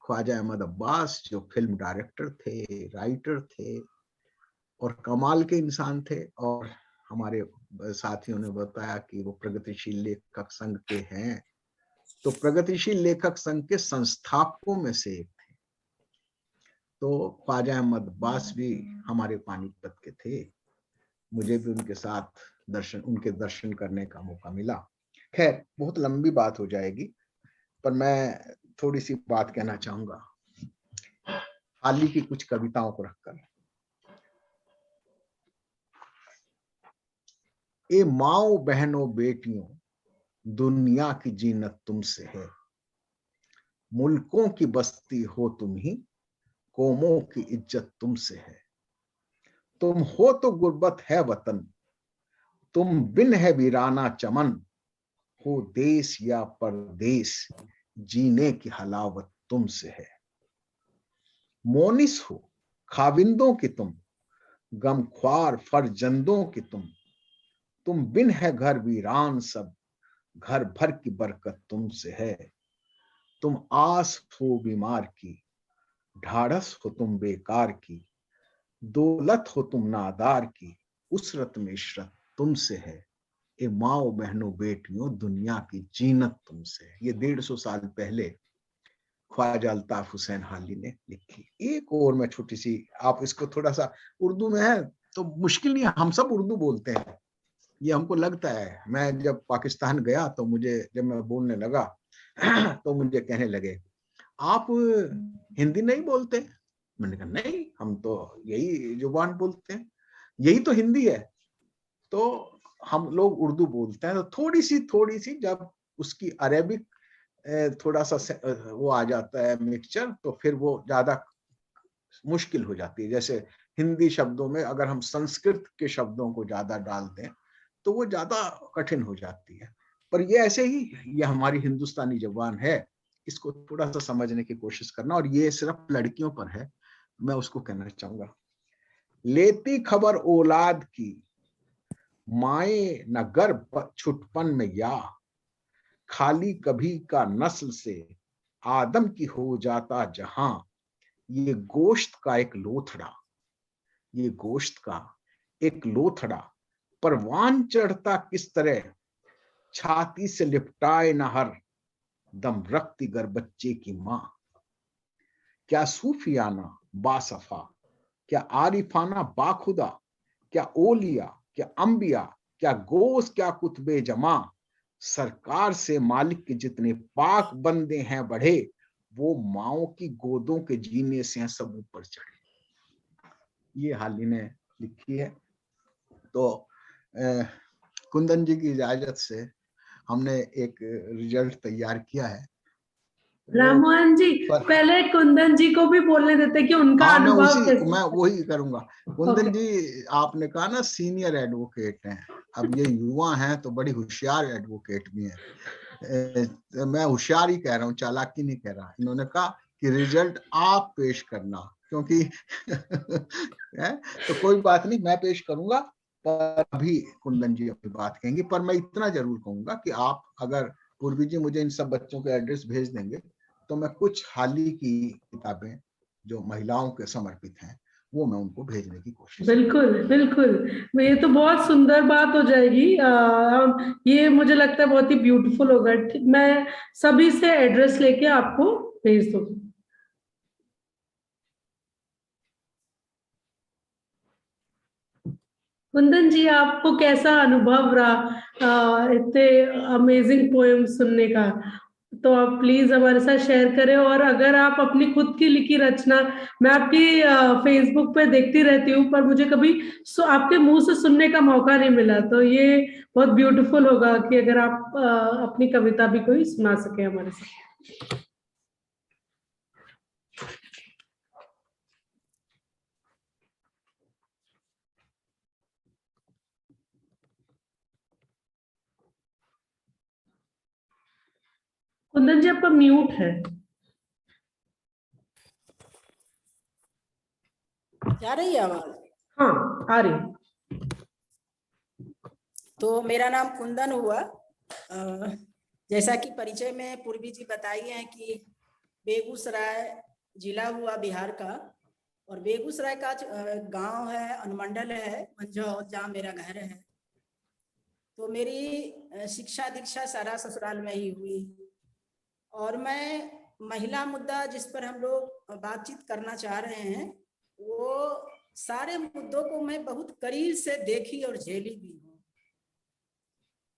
ख्वाजा अहमद अब्बास जो फिल्म डायरेक्टर थे, राइटर थे और कमाल के इंसान थे और हमारे साथियों ने बताया कि वो प्रगतिशील लेखक संघ के हैं, तो प्रगतिशील लेखक संघ के संस्थापकों में से एक थे। तो ख्वाजा अहमद अब्बास भी हमारे पानीपत के थे, मुझे भी उनके साथ उनके दर्शन करने का मौका मिला। खैर बहुत लंबी बात हो जाएगी पर मैं थोड़ी सी बात कहना चाहूंगा हाली की कुछ कविताओं को रखकर। ए माओ बहनों बेटियों, दुनिया की जीनत तुमसे है, मुल्कों की बस्ती हो तुम ही, कौमों की इज्जत तुमसे है। तुम हो तो गुर्बत है वतन, तुम बिन है वीराना चमन, हो देश या परदेश, जीने की हलावत तुमसे है। मोनिस हो खाविंदों की तुम, गमख्वार फरजंदों की तुम बिन है घर वीरान सब, घर भर की बरकत तुमसे है। तुम आस हो बीमार की, ढाढ़स हो तुम बेकार की, दौलत हो तुम नादार की, उसरत में इशरत तुमसे है। ए माओ बहनों बेटियों, दुनिया की जीनत तुमसे है। ये 150 साल पहले ख्वाजा अल्ताफ हुसैन हाली ने लिखी। एक और मैं छोटी सी, आप इसको थोड़ा सा, उर्दू में है तो मुश्किल नहीं, हम सब उर्दू बोलते हैं, ये हमको लगता है। मैं जब पाकिस्तान गया तो मुझे, जब मैं बोलने लगा तो मुझे कहने लगे आप हिंदी नहीं बोलते? मैंने कहा नहीं, हम तो यही जुबान बोलते हैं, यही तो हिंदी है। तो हम लोग उर्दू बोलते हैं। तो थोड़ी सी जब उसकी अरेबिक थोड़ा सा वो आ जाता है मिक्सचर, तो फिर वो ज्यादा मुश्किल हो जाती है। जैसे हिंदी शब्दों में अगर हम संस्कृत के शब्दों को ज्यादा डाल दें तो वो ज्यादा कठिन हो जाती है। पर ये ऐसे ही, ये हमारी हिंदुस्तानी जुबान है, इसको थोड़ा सा समझने की कोशिश करना। और ये सिर्फ लड़कियों पर है, मैं उसको कहना चाहूंगा। लेती खबर औलाद की, माए न गर्भ छुटपन में या, खाली कभी का नस्ल से आदम की हो जाता जहां। ये गोश्त का एक लोथड़ा, ये गोश्त का एक लोथड़ा, परवान चढ़ता किस तरह, छाती से लिपटाए न हर दम रखती गर बच्चे की मां। क्या सूफियाना बासफा, क्या आरिफाना बाखुदा, क्या ओलिया, क्या अंबिया, क्या गोस, क्या कुतबे जमा, सरकार से मालिक के जितने पाक बंदे हैं बढ़े, वो माओ की गोदों के जीने से हैं सब ऊपर चढ़े। ये हाली ने लिखी है। तो कुंदन जी की इजाजत से हमने एक रिजल्ट तैयार किया है। राममोहन जी, पहले कुंदन जी को भी बोलने देते कि उनका अनुभव कैसे। मैं वही करूंगा। कुंदन जी, आपने कहा ना सीनियर एडवोकेट हैं, अब ये युवा हैं तो बड़ी होशियार एडवोकेट भी हैं। मैं होशियार ही कह रहा हूँ, चालाकी नहीं कह रहा। इन्होंने कहा कि रिजल्ट आप पेश करना, क्योंकि तो कोई बात नहीं, मैं पेश करूंगा, पर अभी कुंदन जी अपनी बात कहेंगे। पर मैं इतना जरूर कहूंगा कि आप अगर पूर्वी जी मुझे इन सब बच्चों के एड्रेस भेज देंगे तो मैं कुछ हाल ही की किताबें जो महिलाओं के समर्पित हैं वो मैं उनको भेजने की कोशिश। बिल्कुल बिल्कुल, ये तो बहुत सुंदर बात हो जाएगी। ये मुझे लगता है बहुत ही ब्यूटीफुल होगा। मैं सभी से एड्रेस लेके आपको भेज दूंगी। कुंदन जी, आपको कैसा अनुभव रहा इतने अमेजिंग पोएम सुनने का? तो आप प्लीज हमारे साथ शेयर करें। और अगर आप अपनी खुद की लिखी रचना, मैं आपकी फेसबुक पे देखती रहती हूँ, पर मुझे कभी आपके मुंह से सुनने का मौका नहीं मिला, तो ये बहुत ब्यूटीफुल होगा कि अगर आप अपनी कविता भी कोई सुना सके हमारे साथ। कुंदन जी, आपका म्यूट है। जा रही है आवाज? हाँ, आ रही। तो मेरा नाम कुंदन हुआ। जैसा कि परिचय में पूर्वी जी बताई है कि बेगूसराय जिला हुआ बिहार का, और बेगूसराय का गांव है, अनुमंडल है मंझौल, जहाँ मेरा घर है। तो मेरी शिक्षा दीक्षा सारा ससुराल में ही हुई। और मैं महिला मुद्दा जिस पर हम लोग बातचीत करना चाह रहे हैं, वो सारे मुद्दों को मैं बहुत करीब से देखी और झेली भी हूँ।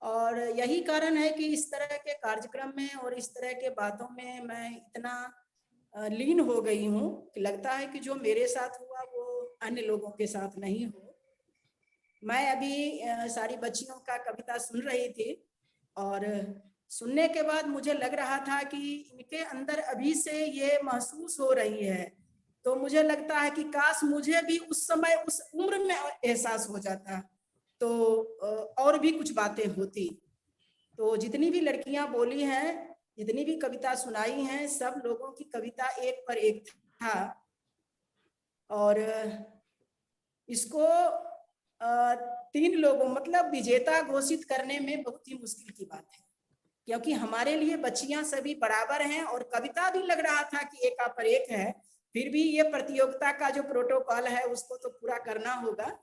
और यही कारण है कि इस तरह के कार्यक्रम में और इस तरह के बातों में मैं इतना लीन हो गई हूँ कि लगता है कि जो मेरे साथ हुआ वो अन्य लोगों के साथ नहीं हो। मैं अभी सारी बच्चियों का कविता सुन रही थी, और सुनने के बाद मुझे लग रहा था कि इनके अंदर अभी से ये महसूस हो रही है। तो मुझे लगता है कि काश मुझे भी उस समय उस उम्र में एहसास हो जाता तो और भी कुछ बातें होती। तो जितनी भी लड़कियां बोली हैं, जितनी भी कविता सुनाई हैं, सब लोगों की कविता एक पर एक था। और इसको 3 लोगों मतलब विजेता घोषित करने में बहुत ही मुश्किल की बात है, क्योंकि हमारे लिए बच्चियां सभी बराबर हैं। और कविता भी लग रहा था कि एक पर एक है, फिर भी ये प्रतियोगिता का जो प्रोटोकॉल है उसको तो पूरा करना होगा।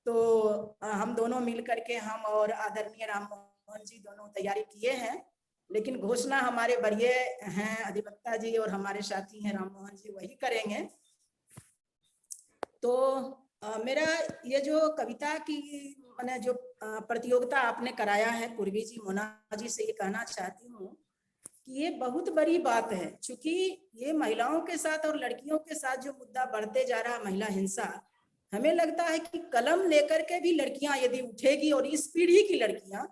तो हम दोनों मिल करके, हम और आदरणीय राममोहन जी दोनों तैयारी किए हैं, लेकिन घोषणा हमारे बड़े हैं अधिवक्ता जी और हमारे साथी हैं राममोहन जी, वही करेंगे। तो मेरा ये जो कविता की मैंने जो प्रतियोगिता आपने कराया है पूर्वी जी, मोना जी से ये कहना चाहती हूँ कि ये बहुत बड़ी बात है, क्योंकि ये महिलाओं के साथ और लड़कियों के साथ जो मुद्दा बढ़ते जा रहा महिला हिंसा, हमें लगता है कि कलम लेकर के भी लड़कियां यदि उठेगी और इस पीढ़ी की लड़कियां,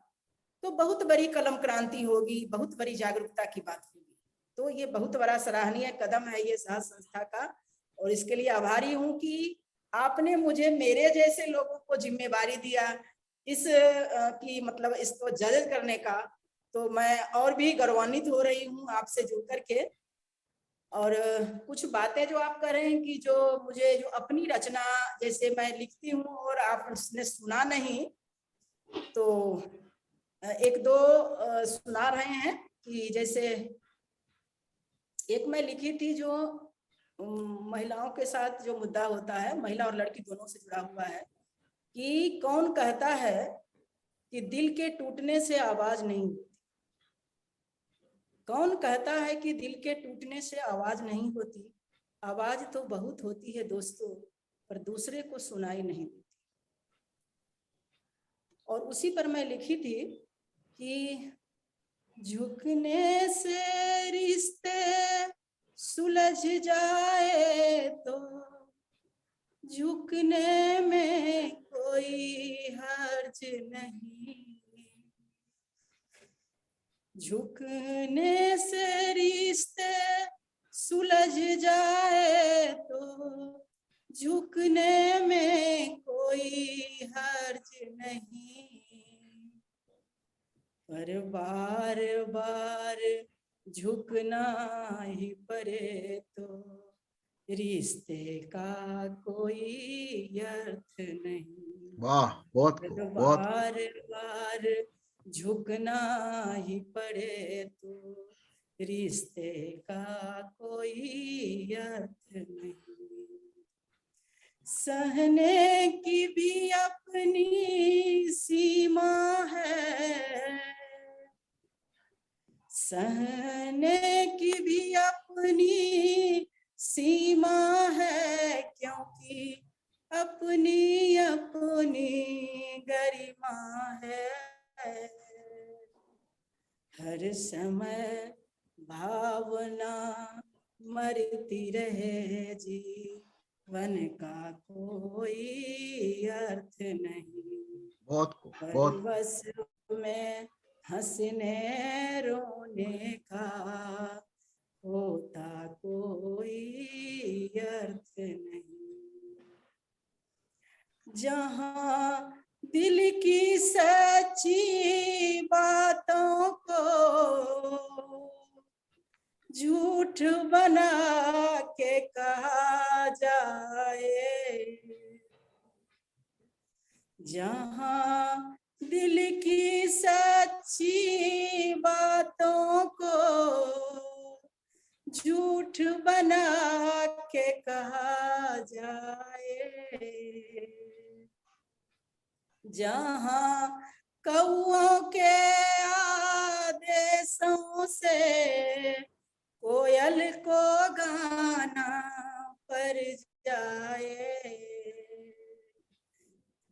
तो बहुत बड़ी कलम क्रांति होगी, बहुत बड़ी जागरूकता की बात होगी। तो ये बहुत बड़ा सराहनीय कदम है ये साहस संस्था का, और इसके लिए आभारी हूं कि आपने मुझे मेरे जैसे लोगों को जिम्मेवारी दिया इस की मतलब इसको जज करने का। तो मैं और भी गौरवान्वित हो रही हूँ आपसे जुड़ करके। और कुछ बातें जो आप कह रहे हैं कि जो मुझे जो अपनी रचना जैसे मैं लिखती हूँ और आपने सुना नहीं, तो एक दो सुना रहे हैं कि जैसे एक मैं लिखी थी जो महिलाओं के साथ जो मुद्दा होता है, महिला और लड़की दोनों से जुड़ा हुआ है, कि कौन कहता है कि दिल के टूटने से आवाज नहीं होती। कौन कहता है कि दिल के टूटने से आवाज नहीं होती। आवाज तो बहुत होती है दोस्तों, पर दूसरे को सुनाई नहीं देती। और उसी पर मैं लिखी थी कि झुकने से रिश्ते सुलझ जाए तो झुकने में कोई हर्ज नहीं। झुकने से रिश्ते सुलझ जाए तो झुकने में कोई हर्ज नहीं। पर बार बार झुकना ही पड़े तो रिश्ते का कोई अर्थ नहीं। वाह, बहुत बार बार झुकना ही पड़े तो रिश्ते का कोई अर्थ नहीं। सहने की भी अपनी सीमा है, सहने की भी अपनी सीमा है, क्योंकि अपनी अपनी गरिमा है। हर समय भावना मरती रहे जीवन का कोई अर्थ नहीं। बहुत बस में हंसने रोने का होता कोई अर्थ नहीं। जहाँ दिल की सच्ची बातों को झूठ बना के कहा जाए, जहाँ दिल की सच्ची बातों को झूठ बना के कहा जाए, जहाँ कौओं के आदेशों से कोयल को गाना पड़ जाए,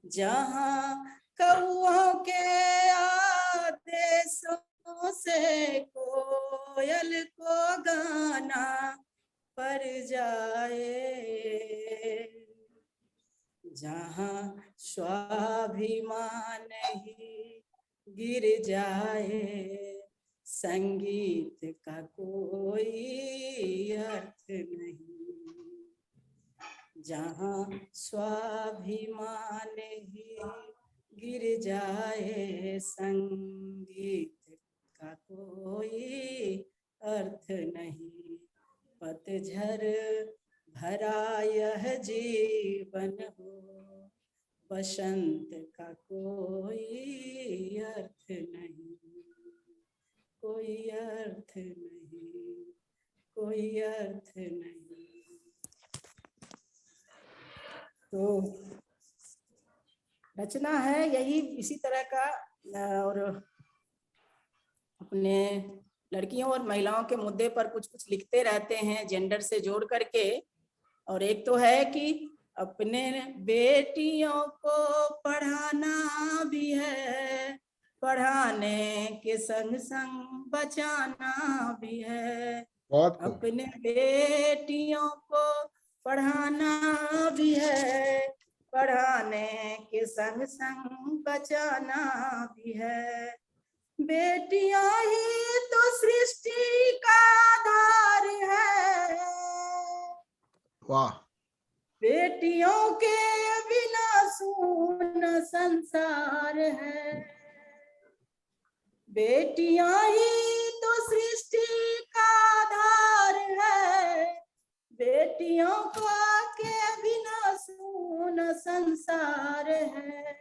जहाँ कौओं के आदेशों से कोयल को गाना पड़ जाए, जहाँ स्वाभिमान ही गिर जाए संगीत का कोई अर्थ नहीं। जहाँ स्वाभिमान ही गिर जाए संगीत का कोई अर्थ नहीं। पतझड़ भरा यह जीवन हो, बसंत का कोई अर्थ नहीं, कोई अर्थ नहीं, कोई अर्थ नहीं। तो रचना है यही इसी तरह का, और अपने लड़कियों और महिलाओं के मुद्दे पर कुछ कुछ लिखते रहते हैं जेंडर से जोड़ करके। और एक तो है कि अपने बेटियों को पढ़ाना भी है, पढ़ाने के संग संग बचाना भी है। बहुत खूब। अपने बेटियों को पढ़ाना भी है, पढ़ाने के संग संग बचाना भी है। बेटियां ही तो सृष्टि का आधार है, वाह। बेटियों के बिना सूना संसार है। बेटियां ही तो सृष्टि का आधार है, बेटियों के बिना सूना संसार है।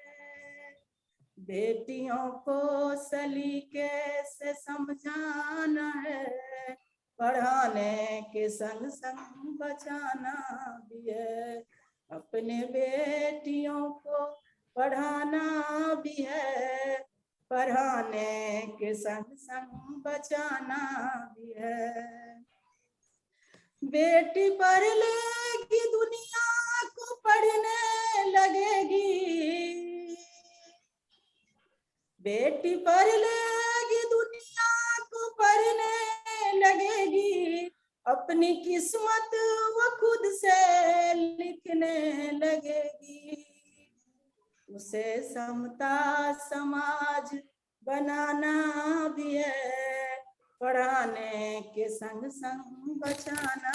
बेटियों को सलीके से समझाना है, पढ़ाने के संग संग बचाना भी है। अपने बेटियों को पढ़ाना भी है, पढ़ाने के संग संग बचाना भी है। बेटी पढ़ लेगी दुनिया को पढ़ने लगेगी, बेटी पढ़ लेगी दुनिया को पढ़ने लगेगी। अपनी किस्मत वो खुद से लिखने लगेगी। उसे समता समाज बनाना भी है, पढ़ाने के संग संग बचाना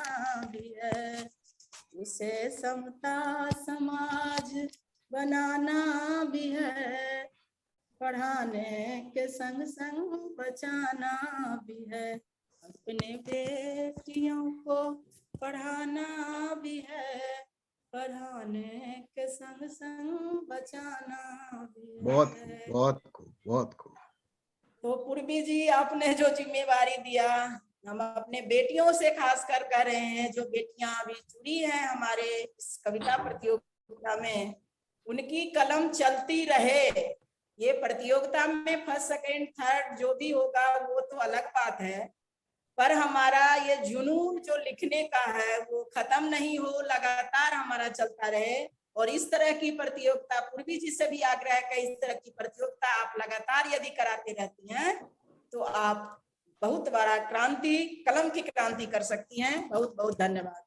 भी है। उसे समता समाज बनाना भी है, पढ़ाने के संग संग बचाना भी है। अपने बेटियों को पढ़ाना भी है, पढ़ाने के संग संग बचाना भी है। बहुत खूब, बहुत खूब। तो पूर्वी जी, आपने जो जिम्मेवारी दिया, हम अपने बेटियों से खास कर कह रहे हैं, जो बेटियां अभी जुड़ी हैं हमारे इस कविता प्रतियोगिता में, उनकी कलम चलती रहे। ये प्रतियोगिता में फर्स्ट सेकंड थर्ड जो भी होगा वो तो अलग बात है, पर हमारा ये जुनून जो लिखने का है वो खत्म नहीं हो, लगातार हमारा चलता रहे। और इस तरह की प्रतियोगिता, पूर्वी जी से भी आग्रह है कि इस तरह की प्रतियोगिता आप लगातार यदि कराते रहती हैं तो आप बहुत बड़ा क्रांति, कलम की क्रांति कर सकती हैं। बहुत बहुत धन्यवाद।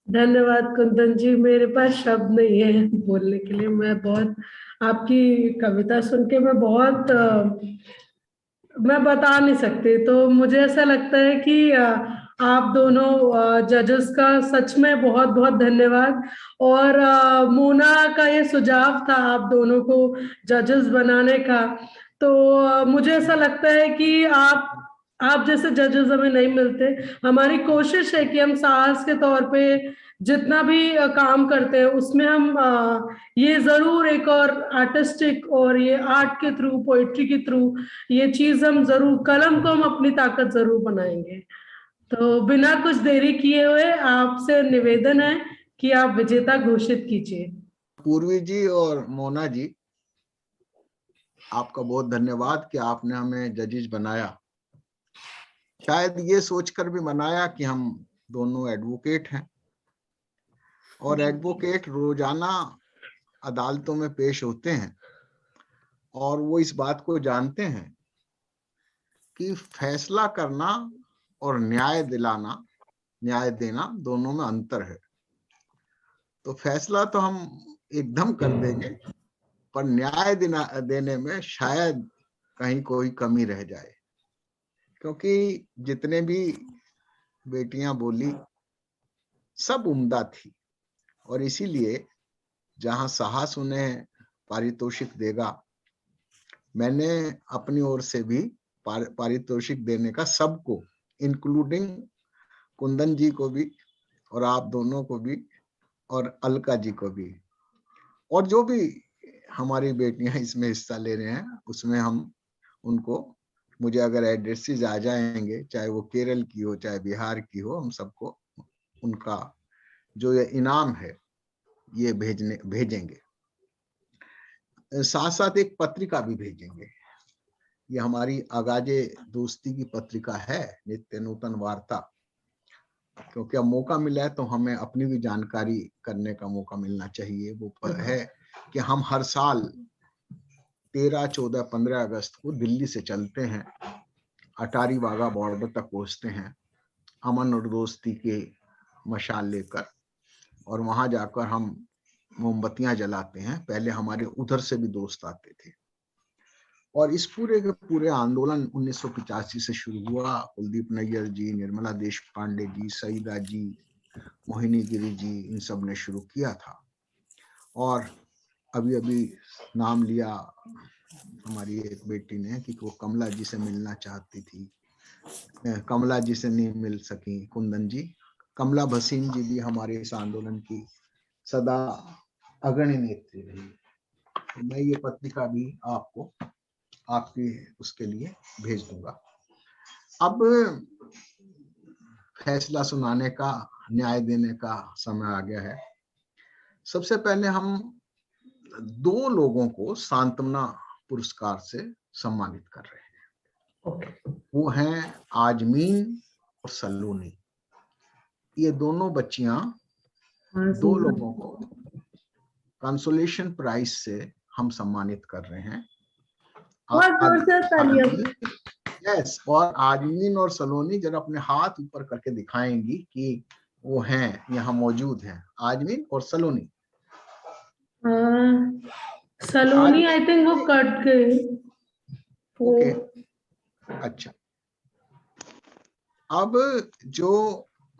धन्यवाद कुंदन जी, मेरे पास शब्द नहीं है बोलने के लिए। मैं बहुत, आपकी कविता सुन के मैं बता नहीं सकती। तो मुझे ऐसा लगता है कि आप दोनों जजेस का सच में बहुत बहुत धन्यवाद। और मोना का ये सुझाव था आप दोनों को जजेस बनाने का, तो मुझे ऐसा लगता है कि आप जैसे जजेस हमें नहीं मिलते। हमारी कोशिश है कि हम साहस के तौर पे जितना भी काम करते हैं उसमें हम ये जरूर एक और आर्टिस्टिक और ये आर्ट के थ्रू, पोइट्री के थ्रू ये चीज हम जरूर, कलम को हम अपनी ताकत जरूर बनाएंगे। तो बिना कुछ देरी किए हुए आपसे निवेदन है कि आप विजेता घोषित कीजिए। पूर्वी जी और मोना जी, आपका बहुत धन्यवाद कि आपने हमें जजेस बनाया। शायद ये सोचकर भी बनाया कि हम दोनों एडवोकेट हैं, और एडवोकेट रोजाना अदालतों में पेश होते हैं और वो इस बात को जानते हैं कि फैसला करना और न्याय दिलाना, न्याय देना, दोनों में अंतर है। तो फैसला तो हम एकदम कर देंगे, पर न्याय देने में शायद कहीं कोई कमी रह जाए, क्योंकि जितने भी बेटियां बोली सब उम्दा थी। और इसीलिए जहां साहस उन्हें पारितोषिक देगा, मैंने अपनी ओर से भी पारितोषिक देने का सबको, इंक्लूडिंग कुंदन जी को भी और आप दोनों को भी और अलका जी को भी, और जो भी हमारी बेटियां इसमें हिस्सा ले रहे हैं उसमें हम उनको, मुझे अगर एड्रेसेस आ जाएंगे, चाहे वो केरल की हो चाहे बिहार की हो, हम सबको उनका जो ये इनाम है ये भेजेंगे। साथ साथ एक पत्रिका भी भेजेंगे। ये हमारी आगाजे दोस्ती की पत्रिका है, नित्य नूतन वार्ता, क्योंकि अब मौका मिला है तो हमें अपनी भी जानकारी करने का मौका मिलना चाहिए। वो है कि हम हर साल 13, 14, 15 अगस्त को दिल्ली से चलते हैं, अटारी वाघा बॉर्डर तक पहुंचते हैं अमन और दोस्ती के मशाल लेकर, और वहां जाकर हम मोमबत्तियां जलाते हैं। पहले हमारे उधर से भी दोस्त आते थे, और इस पूरे के पूरे आंदोलन 1985 से शुरू हुआ। कुलदीप नैयर जी, निर्मला देशपांडे जी, सईदा जी, मोहिनी गिरी जी, इन सब ने शुरू किया था। और अभी अभी नाम लिया हमारी एक बेटी ने कि वो कमला जी से मिलना चाहती थी, कमला जी से नहीं मिल सकी, कुंदन जी। कमला भसीन जी भी हमारे इस आंदोलन की सदा अग्रणी नेत्री रही। तो मैं ये पत्रिका भी आपको आपके उसके लिए भेज दूंगा। अब फैसला सुनाने का, न्याय देने का समय आ गया है। सबसे पहले हम 2 लोगों को सांत्वना पुरस्कार से सम्मानित कर रहे हैं। वो हैं आजमीन और सलोनी। ये दोनों बच्चियां 2 लोगों को कंसोलेशन प्राइज से हम सम्मानित कर रहे हैं। यस, और आजमीन और सलोनी जरा अपने हाथ ऊपर करके दिखाएंगी कि वो हैं, यहाँ मौजूद हैं, आजमीन और सलोनी। सलोनी आई थिंक वो कट गई। ओके, अच्छा। अब जो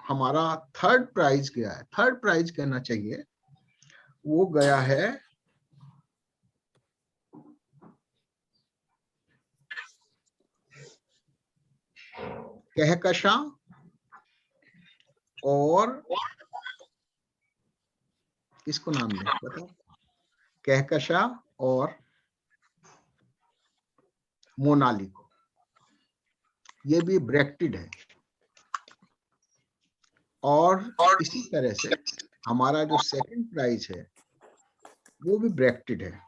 हमारा 3rd प्राइज गया है, 3rd प्राइज कहना चाहिए, वो गया है कहकशा और किसको नाम है बताओ? कहकशा और मोनाली को। ये भी ब्रैकेटेड है। और इसी तरह से हमारा जो 2nd प्राइज है वो भी ब्रैकेटेड है।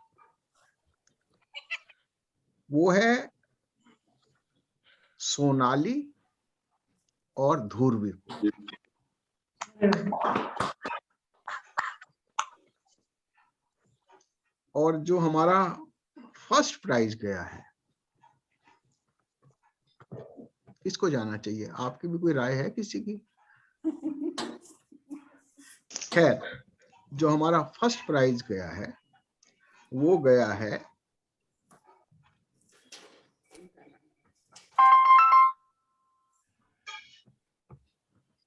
वो है सोनाली और धूर्वी को। और जो हमारा 1st प्राइज गया है, किसको जाना चाहिए? आपकी भी कोई राय है किसी की? खैर, जो हमारा 1st प्राइज गया है वो गया है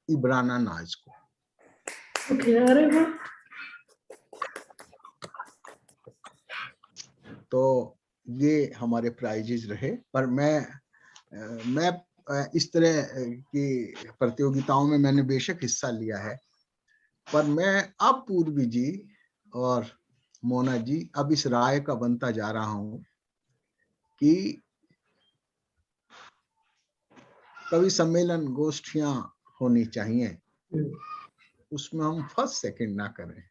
इब्राना नाज को। तो ये हमारे प्राइजेस रहे। पर मैं इस तरह की प्रतियोगिताओं में मैंने बेशक हिस्सा लिया है, पर मैं अब पूर्वी जी और मोना जी अब इस राय का बनता जा रहा हूं कि कवि सम्मेलन, गोष्ठियां होनी चाहिए, उसमें हम 1st, 2nd ना करें,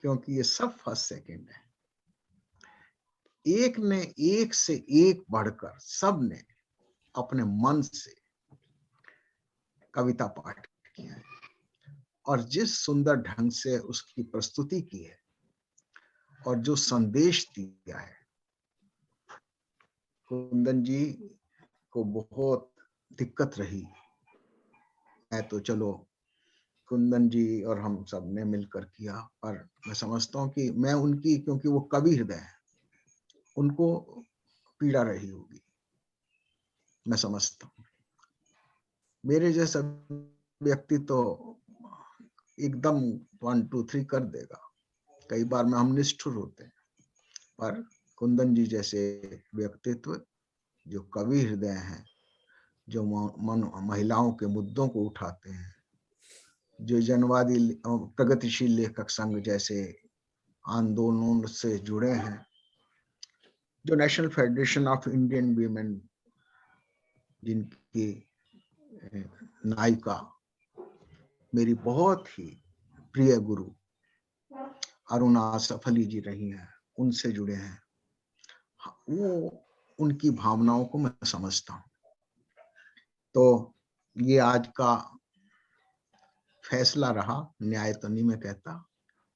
क्योंकि ये सब 1st, 2nd है। एक ने एक से एक बढ़कर सब ने अपने मन से कविता पाठ किया है, और जिस सुंदर ढंग से उसकी प्रस्तुति की है और जो संदेश दिया है, कुंदन जी को बहुत दिक्कत रही। मैं तो चलो कुंदन जी और हम सब ने मिलकर किया, पर मैं समझता हूँ कि मैं उनकी, क्योंकि वो कवि हृदय है, उनको पीड़ा रही होगी, मैं समझता हूँ। मेरे जैसा व्यक्ति तो एकदम 1, 2, 3 कर देगा। कई बार में हम निष्ठुर होते हैं, पर कुंदन जी जैसे व्यक्तित्व जो कवि हृदय हैं, जो महिलाओं के मुद्दों को उठाते हैं, जो जनवादी प्रगतिशील लेखक संघ जैसे आंदोलनों से जुड़े हैं, जो national federation of Indian women, जिनकी नायिका मेरी बहुत ही प्रिय गुरु अरुणा सफली जी रही हैं, उनसे जुड़े हैं, वो उनकी भावनाओं को मैं समझता हूँ। तो ये आज का फैसला रहा, न्याय तो नहीं मैं कहता,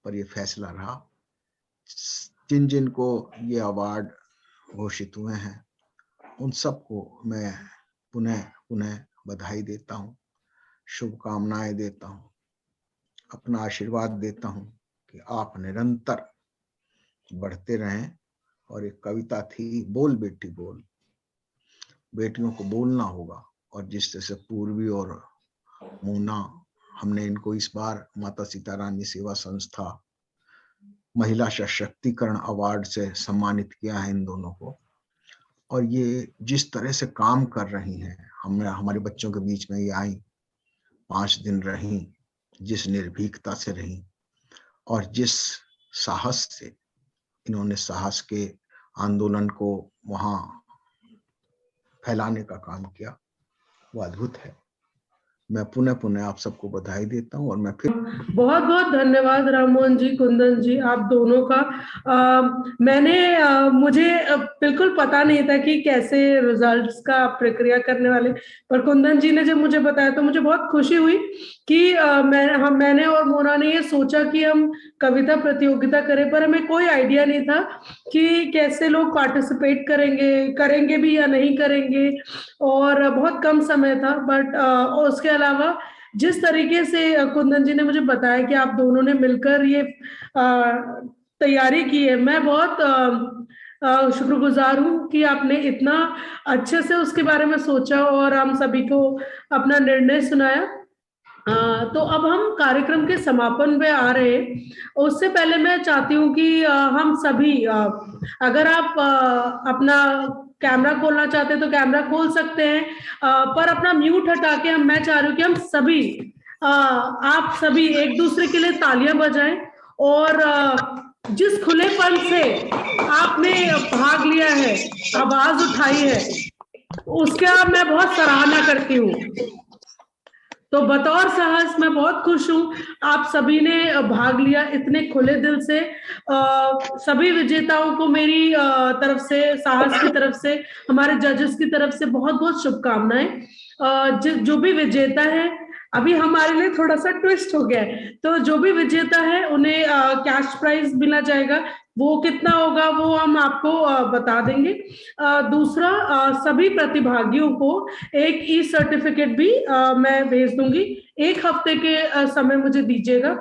पर ये फैसला रहा जिन जिन को ये अवार्ड घोषित हुए हैं उन सबको मैं पुनः पुनः बधाई देता हूँ, शुभकामनाएं देता हूँ, अपना आशीर्वाद देता हूँ कि आप निरंतर बढ़ते रहें। और एक कविता थी, बोल बेटी बोल, बेटियों को बोलना होगा। और जिस तरह से पूर्वी और मोना, हमने इनको इस बार माता सीता रानी सेवा संस्था महिला सशक्तिकरण अवार्ड से सम्मानित किया है इन दोनों को। और ये जिस तरह से काम कर रही हैं, हमारे बच्चों के बीच में ये आई, 5 दिन रही, जिस निर्भीकता से रही और जिस साहस से इन्होंने साहस के आंदोलन को वहां फैलाने का काम किया, वो अद्भुत है। मैं पुनः पुनः आप सबको बधाई देता हूं। और मैं फिर बहुत बहुत धन्यवाद राम मोहन जी, कुंदन जी, आप दोनों का। मुझे बिल्कुल पता नहीं था कि कैसे रिजल्ट्स का प्रक्रिया करने वाले, पर कुंदन जी ने जब मुझे बताया तो मुझे बहुत खुशी हुई कि मैंने और मोना ने ये सोचा कि हम कविता प्रतियोगिता करें, पर हमें कोई आइडिया नहीं था कि कैसे लोग पार्टिसिपेट करेंगे भी या नहीं करेंगे, और बहुत कम समय था। बट उसके अलावा जिस तरीके से कुंदन जी ने मुझे बताया कि आप दोनों ने मिलकर ये तैयारी की है, मैं बहुत शुक्रगुजार हूँ कि आपने इतना अच्छे से उसके बारे में सोचा और हम सभी को अपना निर्णय सुनाया। तो अब हम कार्यक्रम के समापन पे आ रहे हैं। उससे पहले मैं चाहती हूँ कि हम सभी, अगर आप अपना कैमरा खोलना चाहते हैं तो कैमरा खोल सकते हैं, पर अपना म्यूट हटा के मैं चाह रही हूँ कि हम सभी, आप सभी एक दूसरे के लिए तालियां बजाएं और जिस खुलेपन से आपने भाग लिया है, आवाज उठाई है, उसका मैं बहुत सराहना करती हूँ। तो बतौर साहस मैं बहुत खुश हूँ, आप सभी ने भाग लिया इतने खुले दिल से। सभी विजेताओं को मेरी तरफ से, साहस की तरफ से, हमारे जजेस की तरफ से बहुत बहुत शुभकामनाएं। जो भी विजेता है, अभी हमारे लिए थोड़ा सा ट्विस्ट हो गया है, तो जो भी विजेता है उन्हें कैश प्राइज मिला जाएगा। वो कितना होगा वो हम आपको बता देंगे। दूसरा, सभी प्रतिभागियों को एक ई सर्टिफिकेट भी मैं भेज दूंगी। 1 हफ्ते के समय मुझे दीजिएगा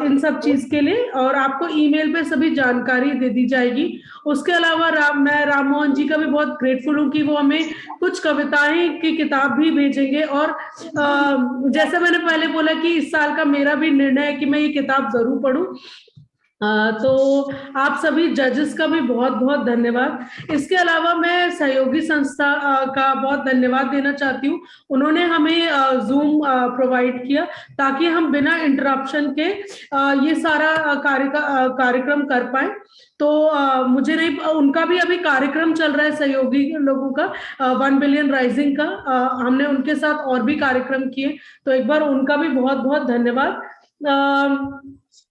इन सब चीज के लिए, और आपको ईमेल पे सभी जानकारी दे दी जाएगी। उसके अलावा मैं राम मोहन जी का भी बहुत ग्रेटफुल हूँ कि वो हमें कुछ कविताएं की किताब भी भेजेंगे। और जैसे मैंने पहले बोला कि इस साल का मेरा भी निर्णय है कि मैं ये किताब जरूर पढूं। तो आप सभी जजेस का भी बहुत बहुत धन्यवाद। इसके अलावा मैं सहयोगी संस्था का बहुत धन्यवाद देना चाहती हूँ। उन्होंने हमें जूम प्रोवाइड किया ताकि हम बिना इंटरप्शन के ये सारा कार्यक्रम कर पाए। तो मुझे नहीं, उनका भी अभी कार्यक्रम चल रहा है सहयोगी लोगों का, 1 बिलियन राइजिंग का। हमने उनके साथ और भी कार्यक्रम किए, तो एक बार उनका भी बहुत बहुत धन्यवाद।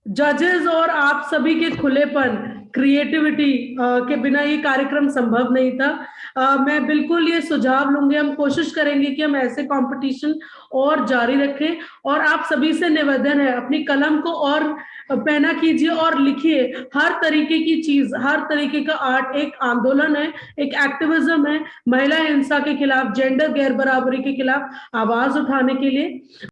जजेस और आप सभी के खुलेपन, क्रिएटिविटी के बिना ये कार्यक्रम संभव नहीं था। मैं बिल्कुल ये सुझाव लूंगी, हम कोशिश करेंगे कि हम ऐसे कंपटीशन और जारी रखें। और आप सभी से निवेदन है, अपनी कलम को और पहना कीजिए और लिखिए। हर तरीके की चीज, हर तरीके का आर्ट एक आंदोलन है, एक एक्टिविज्म है, महिला हिंसा के खिलाफ, जेंडर गैर बराबरी के खिलाफ आवाज उठाने के लिए।